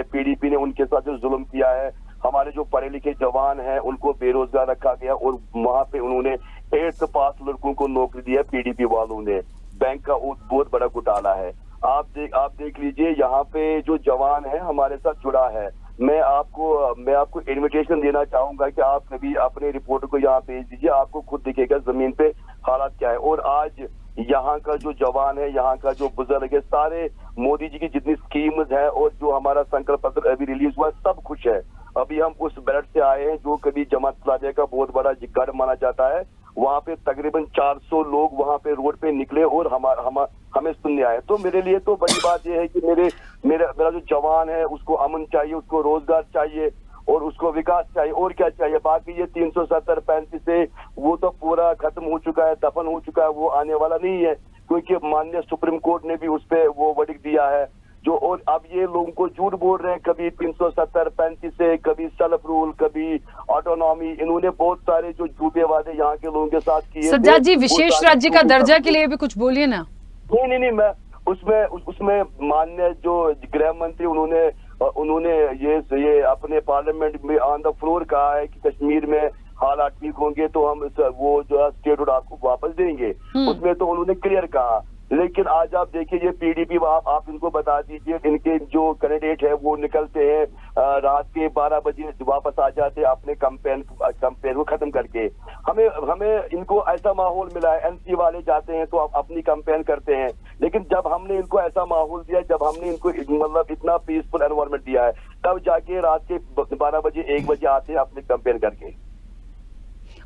PDP ने उनके साथ जो जुल्म किया है, हमारे जो पढ़े लिखे जवान हैं उनको बेरोजगार रखा गया और वहां पे उन्होंने 8th पास लड़कों को नौकरी दी है PDP वालों ने। बैंक का बहुत बड़ा घोटाला है। आप देख लीजिए, यहाँ पे जो जवान है हमारे साथ जुड़ा है। मैं आपको इनविटेशन देना चाहूंगा कि आप कभी अपने रिपोर्टर को यहाँ भेज दीजिए, आपको खुद दिखेगा जमीन पे हालात क्या है। और आज यहाँ का जो जवान है, यहाँ का जो बुजुर्ग है, सारे मोदी जी की जितनी स्कीम्स है और जो हमारा संकल्प पत्र अभी रिलीज हुआ, सब खुश है। अभी हम उस बैरक से आए हैं जो कभी जमात प्लाजा का बहुत बड़ा गढ़ माना जाता है, वहाँ पे तकरीबन 400 लोग वहाँ पे रोड पे निकले और हमें सुनने आए। तो मेरे लिए तो बड़ी बात यह है कि मेरा जो जवान है उसको अमन चाहिए, उसको रोजगार चाहिए और उसको विकास चाहिए, और क्या चाहिए। बाकी ये 370 35 से वो तो पूरा खत्म हो चुका है, दफन हो चुका है, वो आने वाला नहीं है, क्योंकि माननीय सुप्रीम कोर्ट ने भी उस पर वो वर्डिक्ट दिया है जो। और अब ये लोगों को झूठ बोल रहे हैं, कभी 370 35 से, कभी सेल्फ रूल, कभी ऑटोनॉमी, इन्होंने बहुत सारे जो झूठे वादे यहाँ के लोगों के साथ किए। सज्जाद जी, विशेष राज्य का दर्जा के लिए भी कुछ बोलिए ना। नहीं, मैं उसमें माननीय जो गृह मंत्री उन्होंने ये अपने पार्लियामेंट में ऑन द फ्लोर कहा है कि कश्मीर में हालात ठीक होंगे तो हम वो जो स्टेटहुड आपको वापस देंगे, उसमें तो उन्होंने क्लियर कहा। लेकिन आज आप देखिए ये PDP, आप इनको बता दीजिए, इनके जो कैंडिडेट है वो निकलते हैं रात के 12 बजे वापस आ जाते हैं अपने कैंपेन को खत्म करके। हमें इनको ऐसा माहौल मिला है, NC वाले जाते हैं तो अपनी कैंपेन करते हैं, लेकिन जब हमने इनको ऐसा माहौल दिया, जब हमने इनको मतलब इतना पीसफुल एनवायरनमेंट दिया है, तब जाके रात के 12 बजे 1 बजे आते हैं अपनी कैंपेन करके।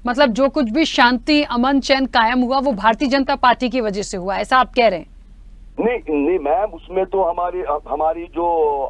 मतलब जो कुछ भी शांति, अमन, चैन कायम हुआ वो भारतीय जनता पार्टी की वजह से हुआ, ऐसा आप कह रहे हैं? नहीं मैम, उसमें तो हमारी जो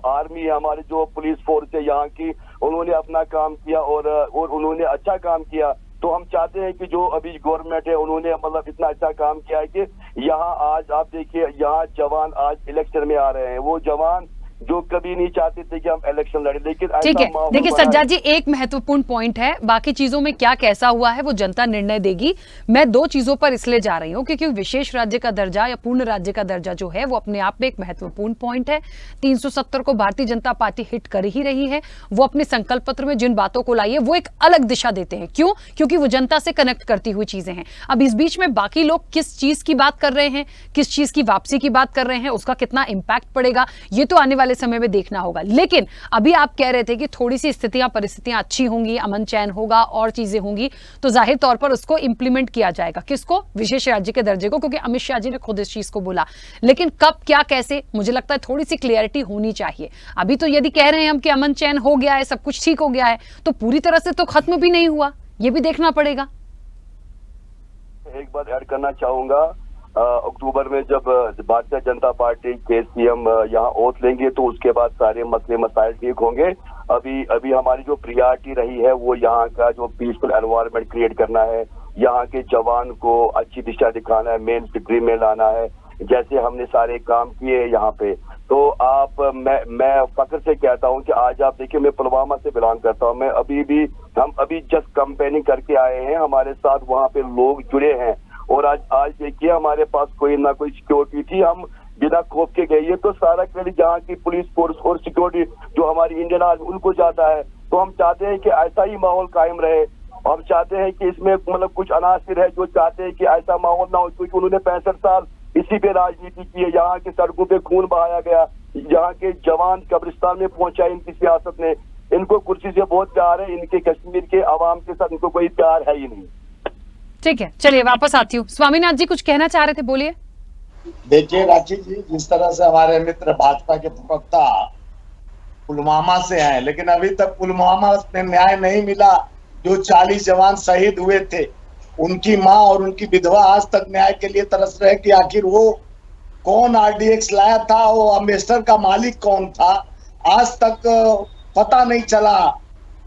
आर्मी है, हमारी जो पुलिस फोर्स है यहाँ की, उन्होंने अपना काम किया और उन्होंने अच्छा काम किया। तो हम चाहते हैं कि जो अभी गवर्नमेंट है उन्होंने मतलब इतना अच्छा काम किया है कि यहाँ आज आप देखिए, यहाँ जवान आज इलेक्शन में आ रहे हैं, वो जवान जो कभी नहीं चाहते थे कि हम इलेक्शन लड़े, लेकिन ठीक है। माहौल देखिए बना सज्जाद जी, एक महत्वपूर्ण पॉइंट है, बाकी चीजों में क्या कैसा हुआ है वो जनता निर्णय देगी। मैं दो चीजों पर इसलिए जा रही हूं क्योंकि विशेष राज्य का दर्जा या पूर्ण राज्य का दर्जा जो है वो अपने आप में एक महत्वपूर्ण पॉइंट है। 370 को भारतीय जनता पार्टी हिट कर ही रही है। वो अपने संकल्प पत्र में जिन बातों को लाई है वो एक अलग दिशा देते हैं। क्यों? क्योंकि वो जनता से कनेक्ट करती हुई चीजें हैं। अब इस बीच में बाकी लोग किस चीज की बात कर रहे हैं, किस चीज की वापसी की बात कर रहे हैं, उसका कितना इंपैक्ट पड़ेगा ये तो आने वाले समय में देखना होगा। लेकिन अभी आप कह रहे थे कि थोड़ी सी स्थितियां परिस्थितियां अच्छी होंगी, अमन चैन होगा और चीजें होंगी तो जाहिर तौर पर उसको इंप्लीमेंट किया जाएगा। किसको? विशेष राज्य के दर्जे को, क्योंकि अमित शाह जी ने खुद इस चीज को बोला। लेकिन कब, क्या, कैसे, मुझे लगता है थोड़ी सी क्लियरिटी होनी चाहिए। अभी तो यदि कह रहे हैं हम कि अमन चैन हो गया है, सब कुछ ठीक हो गया है, तो पूरी तरह से तो खत्म भी नहीं हुआ, ये भी देखना पड़ेगा। एक बात ऐड करना चाहूंगा, अक्टूबर में जब भारतीय जनता पार्टी के सीएम यहाँ ओथ लेंगे तो उसके बाद सारे मसले मसाइल ठीक होंगे। अभी हमारी जो प्रियॉरिटी रही है वो यहाँ का जो पीसफुल एनवायरनमेंट क्रिएट करना है, यहाँ के जवान को अच्छी दिशा दिखाना है, मेन स्ट्रीम में लाना है, जैसे हमने सारे काम किए यहाँ पे। तो मैं फख्र से कहता हूँ कि आज आप देखिए, मैं पुलवामा से बिलोंग करता हूँ, हम अभी जस्ट कंपेनिंग करके आए हैं, हमारे साथ वहाँ पे लोग जुड़े हैं और आज देखिए हमारे पास कोई ना कोई सिक्योरिटी थी, हम बिना खौफ के गए। तो सारा क्रेडिट जहाँ की पुलिस फोर्स और सिक्योरिटी जो हमारी इंडियन आर्मी उनको जाता है। तो हम चाहते हैं कि ऐसा ही माहौल कायम रहे। हम चाहते हैं कि इसमें मतलब कुछ अनासिर है जो चाहते हैं कि ऐसा माहौल ना हो, क्योंकि उन्होंने 65 साल इसी पे राजनीति की है। यहाँ के सड़कों पे खून बहाया गया, यहाँ के जवान कब्रिस्तान में पहुंचा इनकी सियासत ने। इनको कुर्सी से बहुत प्यार है, इनके कश्मीर के आवाम के साथ इनको कोई प्यार है ही नहीं। ठीक है, चलिए वापस आती हूँ। स्वामीनाथ जी कुछ कहना चाह रहे थे, बोलिए। देखिए रांची जी, जिस तरह से हमारे मित्र भाजपा के प्रवक्ता पुलवामा से हैं, लेकिन अभी तक पुलवामा में न्याय नहीं मिला। जो 40 जवान शहीद हुए थे, उनकी माँ और उनकी विधवा आज तक न्याय के लिए तरस रहे कि आखिर वो कौन RDX लाया था, वो एम्बेसडर का मालिक कौन था। आज तक पता नहीं चला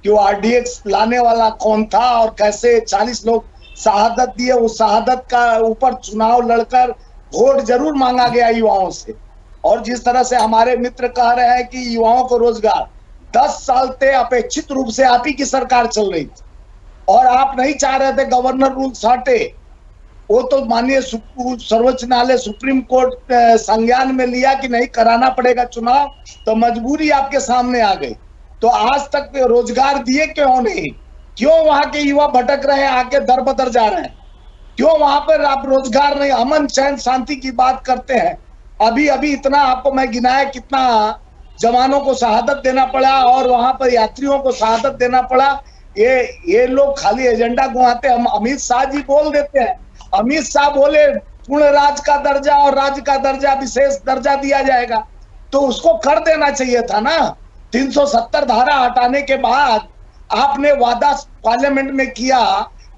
कि वो RDX लाने वाला कौन था और कैसे 40 लोग शहादत दिए। उस शहादत का ऊपर चुनाव लड़कर वोट जरूर मांगा गया युवाओं से। और जिस तरह से हमारे मित्र कह रहे हैं कि युवाओं को रोजगार, 10 साल से अपेक्षित रूप से आप ही की सरकार चल रही थी और आप नहीं चाह रहे थे गवर्नर रूल्स हटे। वो तो माननीय सर्वोच्च न्यायालय सुप्रीम कोर्ट संज्ञान में लिया कि नहीं कराना पड़ेगा चुनाव, तो मजबूरी आपके सामने आ गई। तो आज तक रोजगार दिए क्यों नहीं? क्यों वहां के युवा भटक रहे हैं, आके दर बदर जा रहे हैं? क्यों वहां पर आप रोजगार नहीं, अमन चैन शांति की बात करते हैं? अभी इतना आपको मैं गिनाया कितना जवानों को शहादत देना पड़ा और वहां पर यात्रियों को शहादत देना पड़ा। ये लोग खाली एजेंडा घुमाते। हम अमित शाह जी बोल देते हैं, अमित शाह बोले पूर्ण राज्य का दर्जा और राज्य का दर्जा विशेष दर्जा दिया जाएगा, तो उसको कर देना चाहिए था ना। 370 धारा हटाने के बाद आपने वादा पार्लियामेंट में किया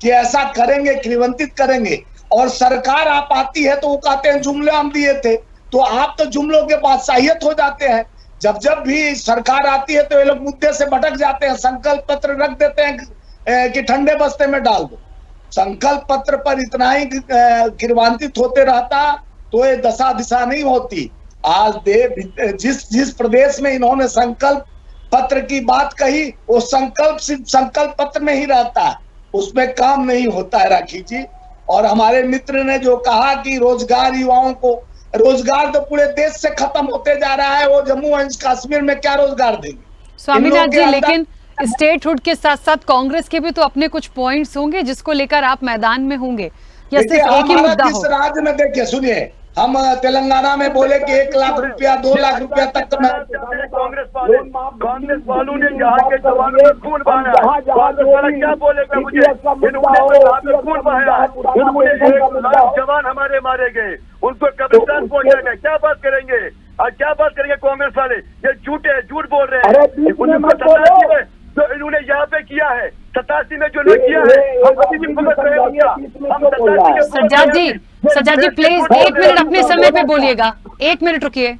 कि ऐसा करेंगे, क्रियान्वित करेंगे, और सरकार आप आती है तो वो कहते हैं जुमले हम दिए थे। तो आप तो जुमलों के बादशाहियत हो जाते हैं। जब भी सरकार आती है तो ये लोग मुद्दे से भटक जाते हैं, संकल्प पत्र रख देते हैं कि ठंडे बस्ते में डाल दो। संकल्प पत्र पर इतना ही क्रियान्वित होते रहता तो ये दशा दिशा नहीं होती। आज जिस प्रदेश में इन्होंने संकल्प पत्र की बात कही, वो संकल्प सिर्फ संकल्प पत्र में ही रहता है, उसमें काम नहीं होता है राखी जी। और हमारे मित्र ने जो कहा कि रोजगार, युवाओं को रोजगार तो पूरे देश से खत्म होते जा रहा है, वो जम्मू एंड कश्मीर में क्या रोजगार देंगे? स्वामीनाथ जी, लेकिन स्टेटहुड के साथ साथ कांग्रेस के भी तो अपने कुछ पॉइंट्स होंगे जिसको लेकर आप मैदान में होंगे, या सिर्फ एक ही मुद्दा हो? राज्य में देखिए, सुनिए, हम तेलंगाना में बोले कि 1 लाख रुपया 2 लाख रुपया तक कांग्रेस वालों ने यहाँ के जवानों में खून बहाया, क्या बोलेगा मुझे? इन्होंने खून बहाया, उन्होंने 1 लाख जवान हमारे मारे गए, उनको कब्रिस्तान पहुंचाया गया। क्या बात करेंगे आज, क्या बात करेंगे कांग्रेस वाले? ये झूठ है, झूठ बोल रहे हैं। जो इन्होंने यहाँ पे किया है 87 में जो किया है, हम अभी भी भुगत रहे हैं उसका। हम सज्जाद जी प्लीज 1 मिनट अपने समय पे बोलिएगा, 1 मिनट रुकिए। ये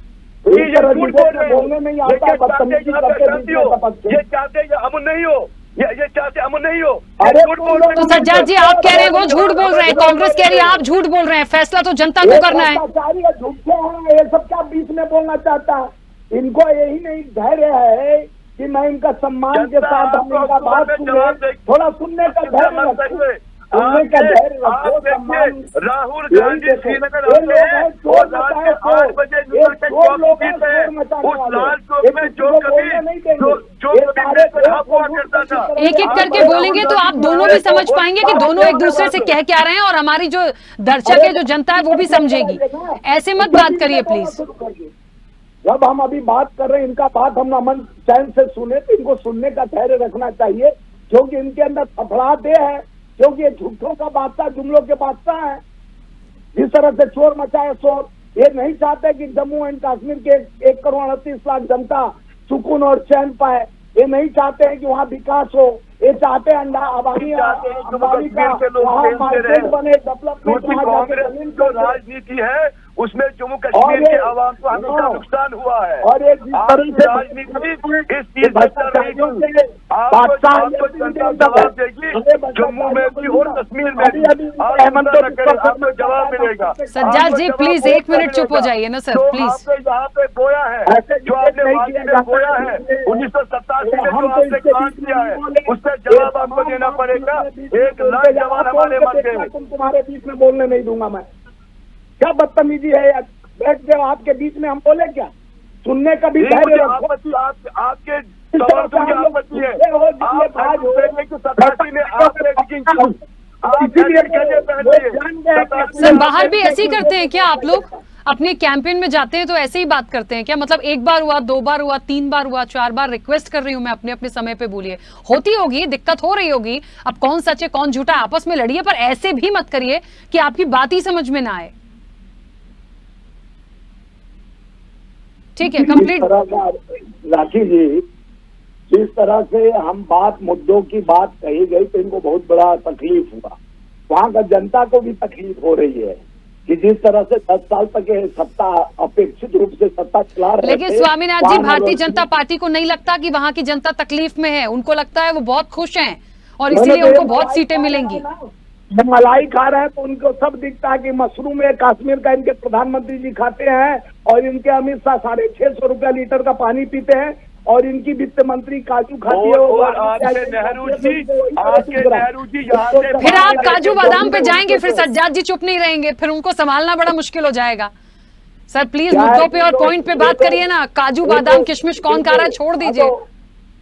चाहते अमन नहीं हो, ये चाहते अमन नहीं हो। तो सज्जाद जी आप कह रहे हैं वो झूठ बोल रहे हैं, कांग्रेस कह रही है आप झूठ बोल रहे हैं, फैसला तो जनता को करना है। झूठे हैं ये सब, क्या बीच में बोलना चाहता है? इनको यही नहीं धैर्य है कि मैं इनका सम्मान के साथ हम इनका बात सुने, थोड़ा सुनने का धैर्य रखो, सुनने का धैर्य रखो, सम्मान। राहुल गांधी श्रीनगर आते हैं और रात के 8 बजे न्यूयॉर्क चौक जीते हैं। उस लाल चौक में जो कभी हुआ करता था, एक एक करके बोलेंगे तो आप दोनों भी समझ पाएंगे कि दोनों एक दूसरे से कह क्या रहे हैं, और हमारी जो दर्शक है, जो जनता है, वो भी समझेगी। ऐसे मत बात करिए प्लीज। जब हम अभी बात कर रहे हैं, इनका बात हम अमन चैन से सुने, तो इनको सुनने का धैर्य रखना चाहिए, क्योंकि इनके अंदर फफड़ाते हैं, क्योंकि ये झूठों का बादशाह, जुमलों के बादशाह है। जिस तरह से शोर मचाए शोर, ये नहीं चाहते कि जम्मू एंड कश्मीर के 1,38,00,000 जनता सुकून और चैन पाए। ये नहीं चाहते हैं कि वहाँ विकास हो, ये चाहते हैं अंबानी का वहाँ मार्केट बने, डेवलपमेंट। कांग्रेस जो राजनीति है उसमें जम्मू कश्मीर के आवाम को हमेशा नुकसान हुआ है, और एक राजनीति इस चीज पर चल रही है। आपको जनता जवाब देगी, जम्मू में भी और कश्मीर में भी। आपको जवाब मिलेगा। सज्जाद जी प्लीज 1 मिनट चुप हो जाइए ना सर, प्लीज। आपने यहाँ पे बोया है, जो आपने वादी में बोया है, 1987 में जो आपने काम किया है, उसका जवाब आपको देना पड़ेगा। 1 लाख जवान हमारे मर गए। तुम्हारे बीच में बोलने नहीं दूंगा मैं। क्या बदतमीजी है यार, बैठ के आपके बीच में हम बोले क्या? सुनने का भी धैर्य रखो। आपके सवाल को क्या आपत्ति है? सर बाहर भी ऐसे ही करते हैं क्या आप लोग? अपने कैंपेन में जाते हैं तो ऐसे ही बात करते हैं क्या? मतलब 1 बार हुआ, 2 बार हुआ, 3 बार हुआ, 4 बार रिक्वेस्ट कर रही हूँ मैं अपने अपने समय पे बोलिए। होती होगी, दिक्कत हो रही होगी, अब कौन सच है कौन झूठा आपस में लड़िए, पर ऐसे भी मत करिए कि आपकी बात ही समझ में ना आए। ठीक है, कंप्लीट। राखी जी, जिस तरह से हम मुद्दों की बात कही गई तो इनको बहुत बड़ा तकलीफ हुआ। वहां का जनता को भी तकलीफ हो रही है कि जिस तरह से 10 साल तक ये सत्ता अपेक्षित रूप से सत्ता चला रहे। लेकिन स्वामीनाथ जी, भारतीय जनता पार्टी को नहीं लगता कि वहां की जनता तकलीफ में है? उनको लगता है वो बहुत खुश हैं और इसीलिए उनको बहुत सीटें मिलेंगी। जब मलाई खा रहे हैं तो उनको सब दिखता है कि मशरूम है कश्मीर का, इनके प्रधानमंत्री जी खाते हैं, और इनके अमित शाह 650 रुपया लीटर का पानी पीते हैं, और इनकी वित्त मंत्री काजू खाती है। और आपके नेहरू जी यहाँ से फिर आप काजू बादाम पे जाएंगे, फिर सज्जाद जी चुप नहीं रहेंगे, फिर उनको संभालना बड़ा मुश्किल हो जाएगा। सर प्लीज मुद्दों पे और पॉइंट पे बात करिए ना। काजू बादाम किशमिश कौन खा रहा है, छोड़ दीजिए।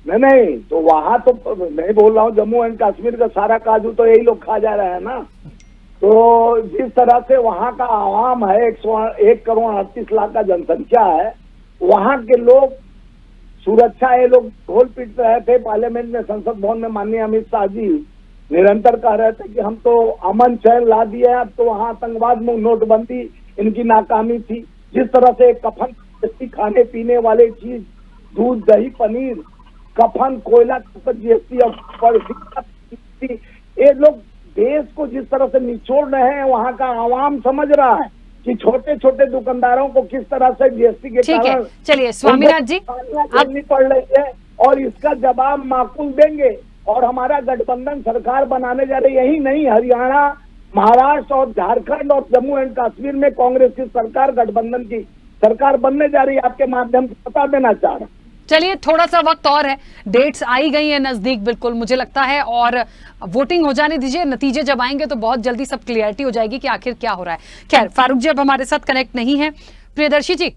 नहीं तो वहाँ तो नहीं बोल रहा हूँ, जम्मू एंड कश्मीर का सारा काजू तो यही लोग खा जा रहे हैं ना। तो जिस तरह से वहाँ का आवाम है, 1,38,00,000 का जनसंख्या है, वहाँ के लोग सुरक्षा, ये लोग ढोल पीट रहे थे पार्लियामेंट में, संसद भवन में। माननीय अमित शाह जी निरंतर कह रहे थे कि हम तो अमन चैन ला दिए, अब तो वहाँ आतंकवाद में नोटबंदी इनकी नाकामी थी। जिस तरह से कफन खाने पीने वाले चीज, दूध दही पनीर, कफन कोयला जीएसटी और ये लोग देश को जिस तरह से निचोड़ रहे हैं, वहाँ का आवाम समझ रहा है कि छोटे छोटे दुकानदारों को किस तरह से जीएसटी के कारण चलिए स्वामीनाथ जी करनी पड़ रही है, और इसका जवाब माकूल देंगे। और हमारा गठबंधन सरकार बनाने जा रही, यही नहीं, हरियाणा, महाराष्ट्र और झारखंड और जम्मू एंड कश्मीर में कांग्रेस की सरकार, गठबंधन की सरकार बनने जा रही है। आपके माध्यम से बता देना चाह रहा हूँ। चलिए थोड़ा सा वक्त और है, डेट्स आई गई है नजदीक बिल्कुल मुझे लगता है, और वोटिंग हो जाने दीजिए। नतीजे जब आएंगे तो बहुत जल्दी सब क्लियरिटी हो जाएगी कि आखिर क्या हो रहा है। खैर फारूक जी अब हमारे साथ कनेक्ट नहीं है। प्रियदर्शी जी,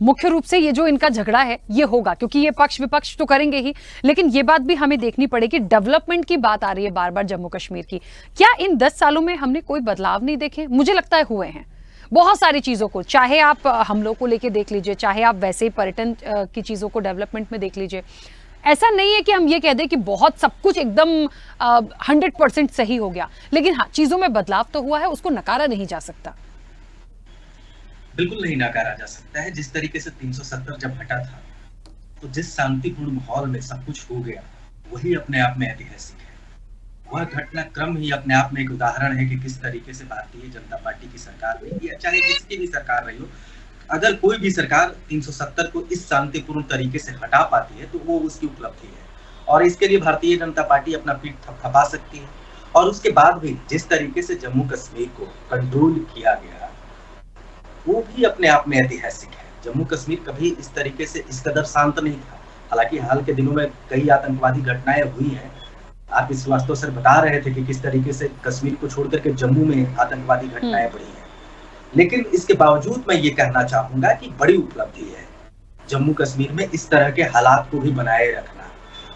मुख्य रूप से ये जो इनका झगड़ा है ये होगा, क्योंकि ये पक्ष विपक्ष तो करेंगे ही, लेकिन ये बात भी हमें देखनी पड़ेगी, डेवलपमेंट की बात आ रही है बार बार जम्मू कश्मीर की। क्या इन 10 सालों में हमने कोई बदलाव नहीं देखे? मुझे लगता है हुए हैं बहुत सारी चीजों को, चाहे आप हमलों को लेके देख लीजिए, चाहे आप वैसे ही पर्यटन की चीजों को डेवलपमेंट में देख लीजिए। ऐसा नहीं है कि हम ये कह दें कि बहुत सब कुछ एकदम 100% सही हो गया, लेकिन हाँ चीजों में बदलाव तो हुआ है, उसको नकारा नहीं जा सकता। बिल्कुल नहीं नकारा जा सकता है। जिस तरीके से 370 जब हटा था, तो जिस शांतिपूर्ण माहौल में सब कुछ हो गया, वही अपने आप में ऐतिहासिक है। वह घटनाक्रम ही अपने आप में एक उदाहरण है कि किस तरीके से भारतीय जनता पार्टी की सरकार रही, या चाहे किसकी भी सरकार रही हो, अगर कोई भी सरकार 370 को इस शांतिपूर्ण तरीके से हटा पाती है तो वो उसकी उपलब्धि है, और इसके लिए भारतीय जनता पार्टी अपना पीठ थपथपा सकती है। और उसके बाद भी जिस तरीके से जम्मू कश्मीर को कंट्रोल किया गया, वो भी अपने आप में ऐतिहासिक है। जम्मू कश्मीर कभी इस तरीके से इस कदर शांत नहीं था। हालांकि हाल के दिनों में कई आतंकवादी घटनाएं हुई हैं। आप इस श्रीवास्तव सर बता रहे थे कि किस तरीके से कश्मीर को छोड़कर के जम्मू में आतंकवादी घटनाएं बढ़ी हैं, लेकिन इसके बावजूद मैं ये कहना चाहूंगा कि बड़ी उपलब्धि है जम्मू कश्मीर में इस तरह के हालात को भी बनाए रखना।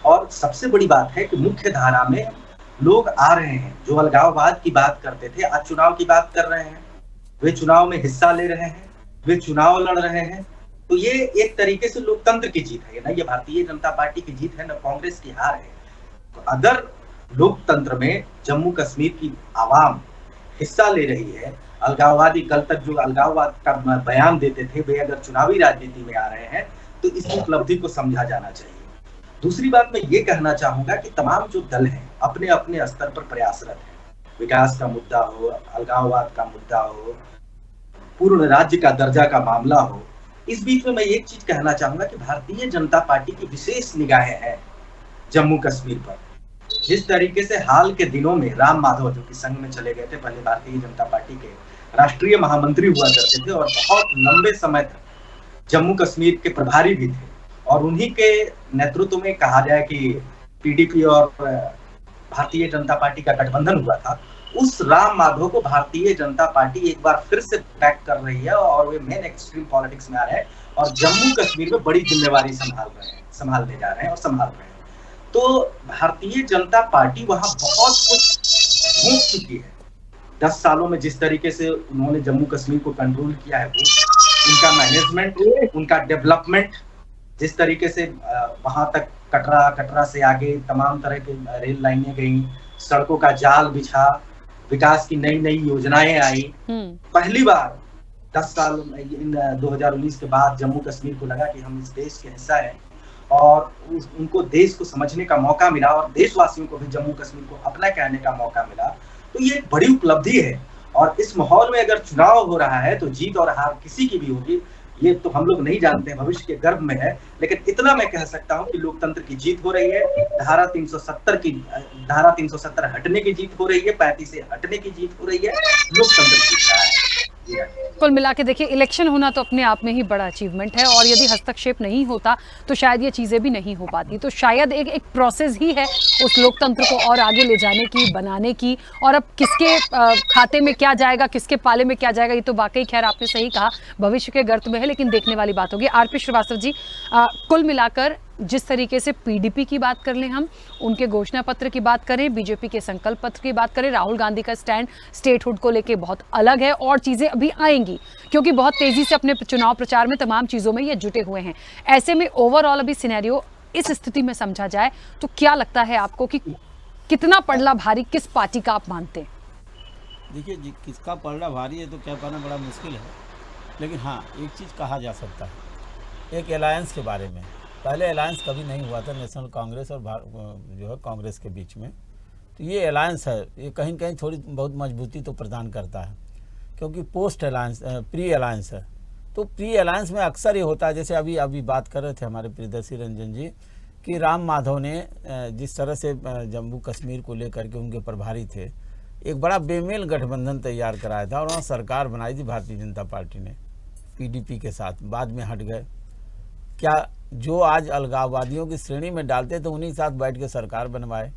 और सबसे बड़ी बात है कि मुख्य धारा में लोग आ रहे हैं, जो अलगाववाद की बात करते थे आज चुनाव की बात कर रहे हैं, वे चुनाव में हिस्सा ले रहे हैं, वे चुनाव लड़ रहे हैं। तो ये एक तरीके से लोकतंत्र की जीत है, ना ये भारतीय जनता पार्टी की जीत है, ना कांग्रेस की हार है। तो अगर लोकतंत्र में जम्मू कश्मीर की आवाम हिस्सा ले रही है, अलगाववादी कल तक जो अलगाववाद का बयान देते थे वे अगर चुनावी राजनीति में आ रहे हैं, तो इस उपलब्धि को समझा जाना चाहिए। दूसरी बात मैं ये कहना चाहूंगा कि तमाम जो दल हैं अपने अपने स्तर पर प्रयासरत हैं। विकास का मुद्दा हो, अलगाववाद का मुद्दा हो, पूर्ण राज्य का दर्जा का मामला हो, इस बीच में मैं एक चीज कहना चाहूंगा कि भारतीय जनता पार्टी की विशेष निगाहें हैं जम्मू कश्मीर पर। जिस तरीके से हाल के दिनों में राम माधव, जो कि संघ में चले गए थे, पहले भारतीय जनता पार्टी के राष्ट्रीय महामंत्री हुआ करते थे और बहुत लंबे समय तक जम्मू कश्मीर के प्रभारी भी थे, और उन्हीं के नेतृत्व में कहा जाए कि पीडीपी और भारतीय जनता पार्टी का गठबंधन हुआ था, उस राम माधव को भारतीय जनता पार्टी एक बार फिर से बैक कर रही है और वे मेन एक्सट्रीम पॉलिटिक्स में आ रहे हैं और जम्मू कश्मीर में बड़ी जिम्मेवारी संभालने जा रहे हैं और संभाल रहे हैं। तो भारतीय जनता पार्टी वहां बहुत कुछ घूम चुकी है। 10 सालों में जिस तरीके से उन्होंने जम्मू कश्मीर को कंट्रोल किया है, वो उनका मैनेजमेंट, उनका डेवलपमेंट, जिस तरीके से वहां तक कटरा से आगे तमाम तरह के रेल लाइनें गई, सड़कों का जाल बिछा, विकास की नई नई योजनाएं आई। पहली बार 10 साल इन 2019 के बाद जम्मू कश्मीर को लगा कि हम इस देश के हिस्सा हैं और उनको देश को समझने का मौका मिला और देशवासियों को भी जम्मू कश्मीर को अपना कहने का मौका मिला। तो ये एक बड़ी उपलब्धि है और इस माहौल में अगर चुनाव हो रहा है तो जीत और हार किसी की भी होगी, ये तो हम लोग नहीं जानते, भविष्य के गर्भ में है। लेकिन इतना मैं कह सकता हूं कि लोकतंत्र की जीत हो रही है, धारा 370 हटने की जीत हो रही है, 35 से हटने की जीत हो रही है, लोकतंत्र जीत रहा है। कुल मिला के देखिए, इलेक्शन होना तो अपने आप में ही बड़ा अचीवमेंट है और यदि हस्तक्षेप नहीं होता तो शायद ये चीज़ें भी नहीं हो पाती। तो शायद एक प्रोसेस ही है उस लोकतंत्र को और आगे ले जाने की, बनाने की। और अब किसके खाते में क्या जाएगा, किसके पाले में क्या जाएगा, ये तो वाकई खैर आपने सही कहा, भविष्य के गर्त में है, लेकिन देखने वाली बात होगी। आरपी श्रीवास्तव जी, कुल मिलाकर जिस तरीके से पीडीपी की बात कर लें, हम उनके घोषणा पत्र की बात करें, बीजेपी के संकल्प पत्र की बात करें, राहुल गांधी का स्टैंड स्टेटहुड को लेके बहुत अलग है और चीजें अभी आएंगी क्योंकि बहुत तेजी से अपने चुनाव प्रचार में तमाम चीजों में ये जुटे हुए हैं। ऐसे में ओवरऑल अभी सिनेरियो इस स्थिति में समझा जाए तो क्या लगता है आपको कि कितना पड़ला भारी किस पार्टी का आप मानते हैं? देखिए, किसका पलड़ा भारी है तो क्या कहना बड़ा मुश्किल है, लेकिन हाँ एक चीज़ कहा जा सकता है, एक अलायंस के बारे में। पहले अलायंस कभी नहीं हुआ था नेशनल कांग्रेस और जो है कांग्रेस के बीच में। तो ये अलायंस है, ये कहीं कहीं थोड़ी बहुत मजबूती तो प्रदान करता है क्योंकि पोस्ट अलायंस प्री अलायंस है। तो प्री अलायंस में अक्सर ये होता है, जैसे अभी बात कर रहे थे हमारे प्रियदर्शी रंजन जी कि राम माधव ने जिस तरह से जम्मू कश्मीर को लेकर के उनके प्रभारी थे, एक बड़ा बेमेल गठबंधन तैयार कराया था और वहाँ सरकार बनाई थी भारतीय जनता पार्टी ने पीडीपी के साथ, बाद में हट गए। क्या जो आज अलगाववादियों की श्रेणी में डालते तो उन्हीं साथ बैठ के सरकार बनवाए?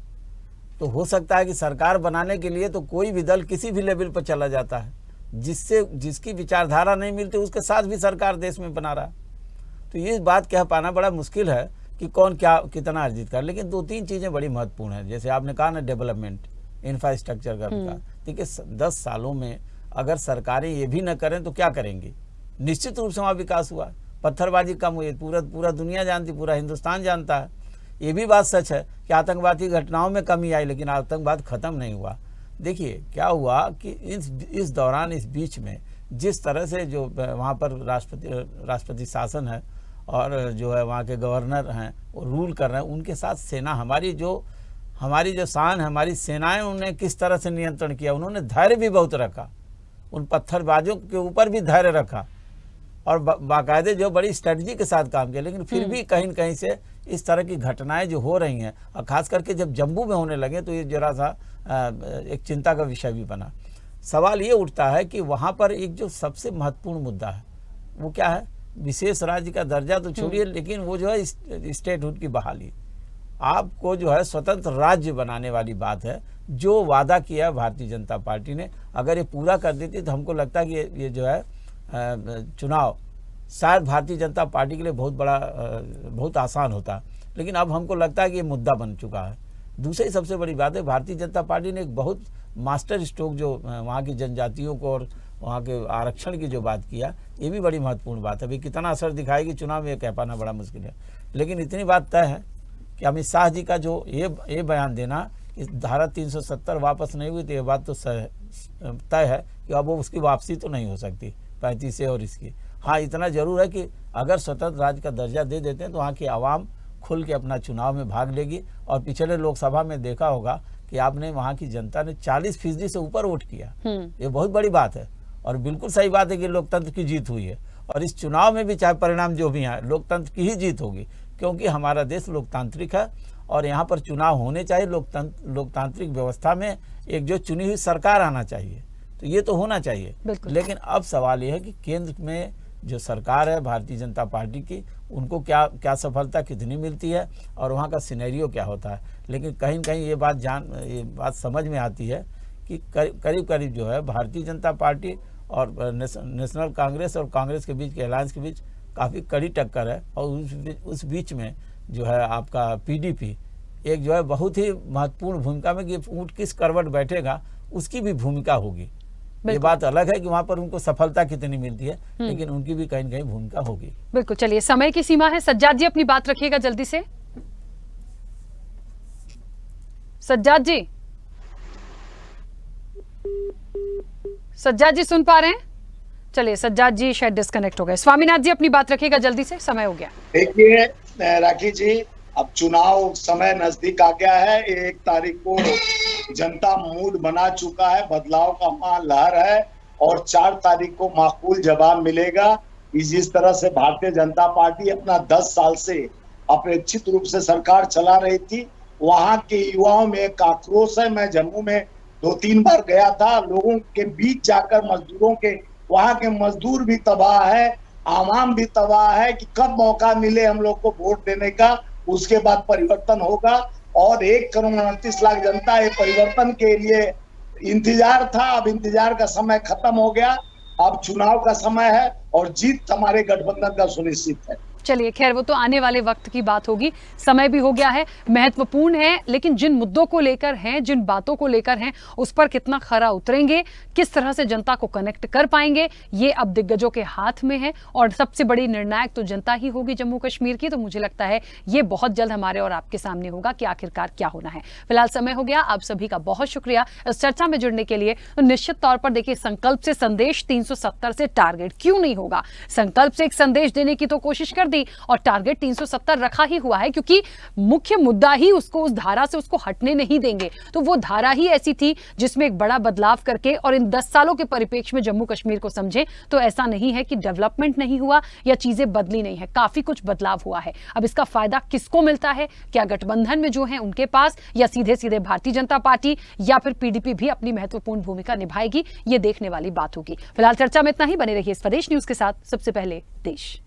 तो हो सकता है कि सरकार बनाने के लिए तो कोई भी दल किसी भी लेवल पर चला जाता है, जिसकी विचारधारा नहीं मिलती उसके साथ भी सरकार देश में बना रहा। तो ये बात कह पाना बड़ा मुश्किल है कि कौन क्या कितना अर्जित कर। लेकिन 2-3 चीज़ें बड़ी महत्वपूर्ण हैं, जैसे आपने कहा ना, डेवलपमेंट, इंफ्रास्ट्रक्चर का विकास। देखिए 10 सालों में अगर सरकारें ये भी न करें तो क्या करेंगी? निश्चित रूप से वहाँ विकास हुआ, पत्थरबाजी कम हुई, पूरा दुनिया जानती, पूरा हिंदुस्तान जानता है। ये भी बात सच है कि आतंकवादी घटनाओं में कमी आई, लेकिन आतंकवाद ख़त्म नहीं हुआ। देखिए क्या हुआ कि इस दौरान, इस बीच में जिस तरह से जो वहाँ पर राष्ट्रपति शासन है और जो है वहाँ के गवर्नर हैं वो रूल कर रहे हैं, उनके साथ सेना, हमारी जो शान है, हमारी सेनाएं, उन्होंने किस तरह से नियंत्रण किया। उन्होंने धैर्य भी बहुत रखा, उन पत्थरबाजों के ऊपर भी धैर्य रखा और बाकायदे जो बड़ी स्ट्रेटजी के साथ काम किया। लेकिन फिर भी कहीं न कहीं से इस तरह की घटनाएं जो हो रही हैं, और ख़ास करके जब जम्मू में होने लगे तो ये जरा सा एक चिंता का विषय भी बना। सवाल ये उठता है कि वहाँ पर एक जो सबसे महत्वपूर्ण मुद्दा है वो क्या है विशेष राज्य का दर्जा तो छोड़िए, लेकिन वो जो है स्टेटहुड की बहाली, आपको जो है स्वतंत्र राज्य बनाने वाली बात है। जो वादा किया भारतीय जनता पार्टी ने, अगर ये पूरा कर देती तो हमको लगता है कि ये जो है चुनाव शायद भारतीय जनता पार्टी के लिए बहुत आसान होता, लेकिन अब हमको लगता है कि ये मुद्दा बन चुका है। दूसरी सबसे बड़ी बात है, भारतीय जनता पार्टी ने एक बहुत मास्टर स्ट्रोक जो वहाँ की जनजातियों को और वहाँ के आरक्षण की जो बात किया, ये भी बड़ी महत्वपूर्ण बात है। अभी कितना असर दिखाएगी चुनाव में, ये कह पाना बड़ा मुश्किल है, लेकिन इतनी बात तय है कि अमित शाह जी का जो ये बयान देना कि धारा 370 वापस नहीं हुई, तो ये बात तो तय है कि अब वो उसकी वापसी तो नहीं हो सकती 35 से। और इसकी हाँ इतना जरूर है कि अगर स्वतंत्र राज्य का दर्जा दे देते हैं तो वहाँ की आवाम खुल के अपना चुनाव में भाग लेगी। और पिछले लोकसभा में देखा होगा कि आपने वहाँ की जनता ने 40% से ऊपर वोट किया, ये बहुत बड़ी बात है। और बिल्कुल सही बात है कि लोकतंत्र की जीत हुई है, और इस चुनाव में भी चाहे परिणाम जो भी है लोकतंत्र की ही जीत होगी, क्योंकि हमारा देश लोकतांत्रिक है और यहाँ पर चुनाव होने चाहिए। लोकतांत्रिक व्यवस्था में एक जो चुनी हुई सरकार आना चाहिए, तो ये तो होना चाहिए। लेकिन अब सवाल ये है कि केंद्र में जो सरकार है भारतीय जनता पार्टी की, उनको क्या सफलता कितनी मिलती है और वहाँ का सिनेरियो क्या होता है। लेकिन कहीं न कहीं ये बात समझ में आती है कि करीब करीब जो है भारतीय जनता पार्टी और नेशनल कांग्रेस और कांग्रेस के बीच के अलायंस के बीच काफ़ी कड़ी टक्कर है। और उस बीच में जो है आपका पीडीपी एक जो है बहुत ही महत्वपूर्ण भूमिका में, कि ऊँट किस करवट बैठेगा उसकी भी भूमिका होगी। ये बात अलग है कि वहां पर उनको सफलता कितनी मिलती है, लेकिन उनकी भी कहीं न कहीं भूमिका होगी। बिल्कुल, चलिए समय की सीमा है, सज्जाद जी अपनी बात रखिएगा जल्दी से। सज्जाद जी सुन पा रहे हैं? चलिए सज्जाद जी शायद डिस्कनेक्ट हो गए। स्वामीनाथ जी अपनी बात रखिएगा जल्दी से, समय हो गया। देखिए राखी जी, अब चुनाव समय नजदीक आ गया है। 1 तारीख को जनता मूड बना चुका है, बदलाव का महालहर है, और 4 तारीख को माकूल जवाब मिलेगा। जिस तरह से भारतीय जनता पार्टी अपना 10 साल से अपेक्षित रूप से सरकार चला रही थी, वहां के युवाओं में एक आक्रोश है। मैं जम्मू में 2-3 बार गया था, लोगों के बीच जाकर मजदूरों के, वहां के मजदूर भी तबाह है, आवाम भी तबाह है कि कब मौका मिले हम लोग को वोट देने का, उसके बाद परिवर्तन होगा। और 1,29,00,000 जनता ये परिवर्तन के लिए इंतजार था, अब इंतजार का समय खत्म हो गया। अब चुनाव का समय है और जीत हमारे गठबंधन का सुनिश्चित है। चलिए खैर वो तो आने वाले वक्त की बात होगी, समय भी हो गया है, महत्वपूर्ण है, लेकिन जिन मुद्दों को लेकर हैं, जिन बातों को लेकर हैं, उस पर कितना खरा उतरेंगे, किस तरह से जनता को कनेक्ट कर पाएंगे, ये अब दिग्गजों के हाथ में है। और सबसे बड़ी निर्णायक तो जनता ही होगी जम्मू कश्मीर की। तो मुझे लगता है ये बहुत जल्द हमारे और आपके सामने होगा कि आखिरकार क्या होना है। फिलहाल समय हो गया, आप सभी का बहुत शुक्रिया इस चर्चा में जुड़ने के लिए। तो निश्चित तौर पर देखिए, संकल्प से संदेश, 370 से टारगेट क्यों नहीं होगा। संकल्प से एक संदेश देने की तो कोशिश कर दी और टारगेट 370 रखा ही हुआ है, क्योंकि मुख्य मुद्दा ही उसको, उस धारा से उसको हटने नहीं देंगे। तो वो धारा ही ऐसी थी जिसमें एक बड़ा बदलाव करके, और इन 10 सालों के परिप्रेक्ष्य में जम्मू कश्मीर को समझे तो ऐसा नहीं है कि डेवलपमेंट नहीं हुआ या चीजें बदली नहीं है, काफी कुछ बदलाव हुआ है। अब इसका फायदा किसको मिलता है, क्या गठबंधन में जो है उनके पास, या सीधे सीधे भारतीय जनता पार्टी, या फिर पीडीपी भी अपनी महत्वपूर्ण भूमिका निभाएगी, ये देखने वाली बात होगी। फिलहाल चर्चा में इतना ही। बने रहिए स्वदेश न्यूज के साथ। सबसे पहले देश।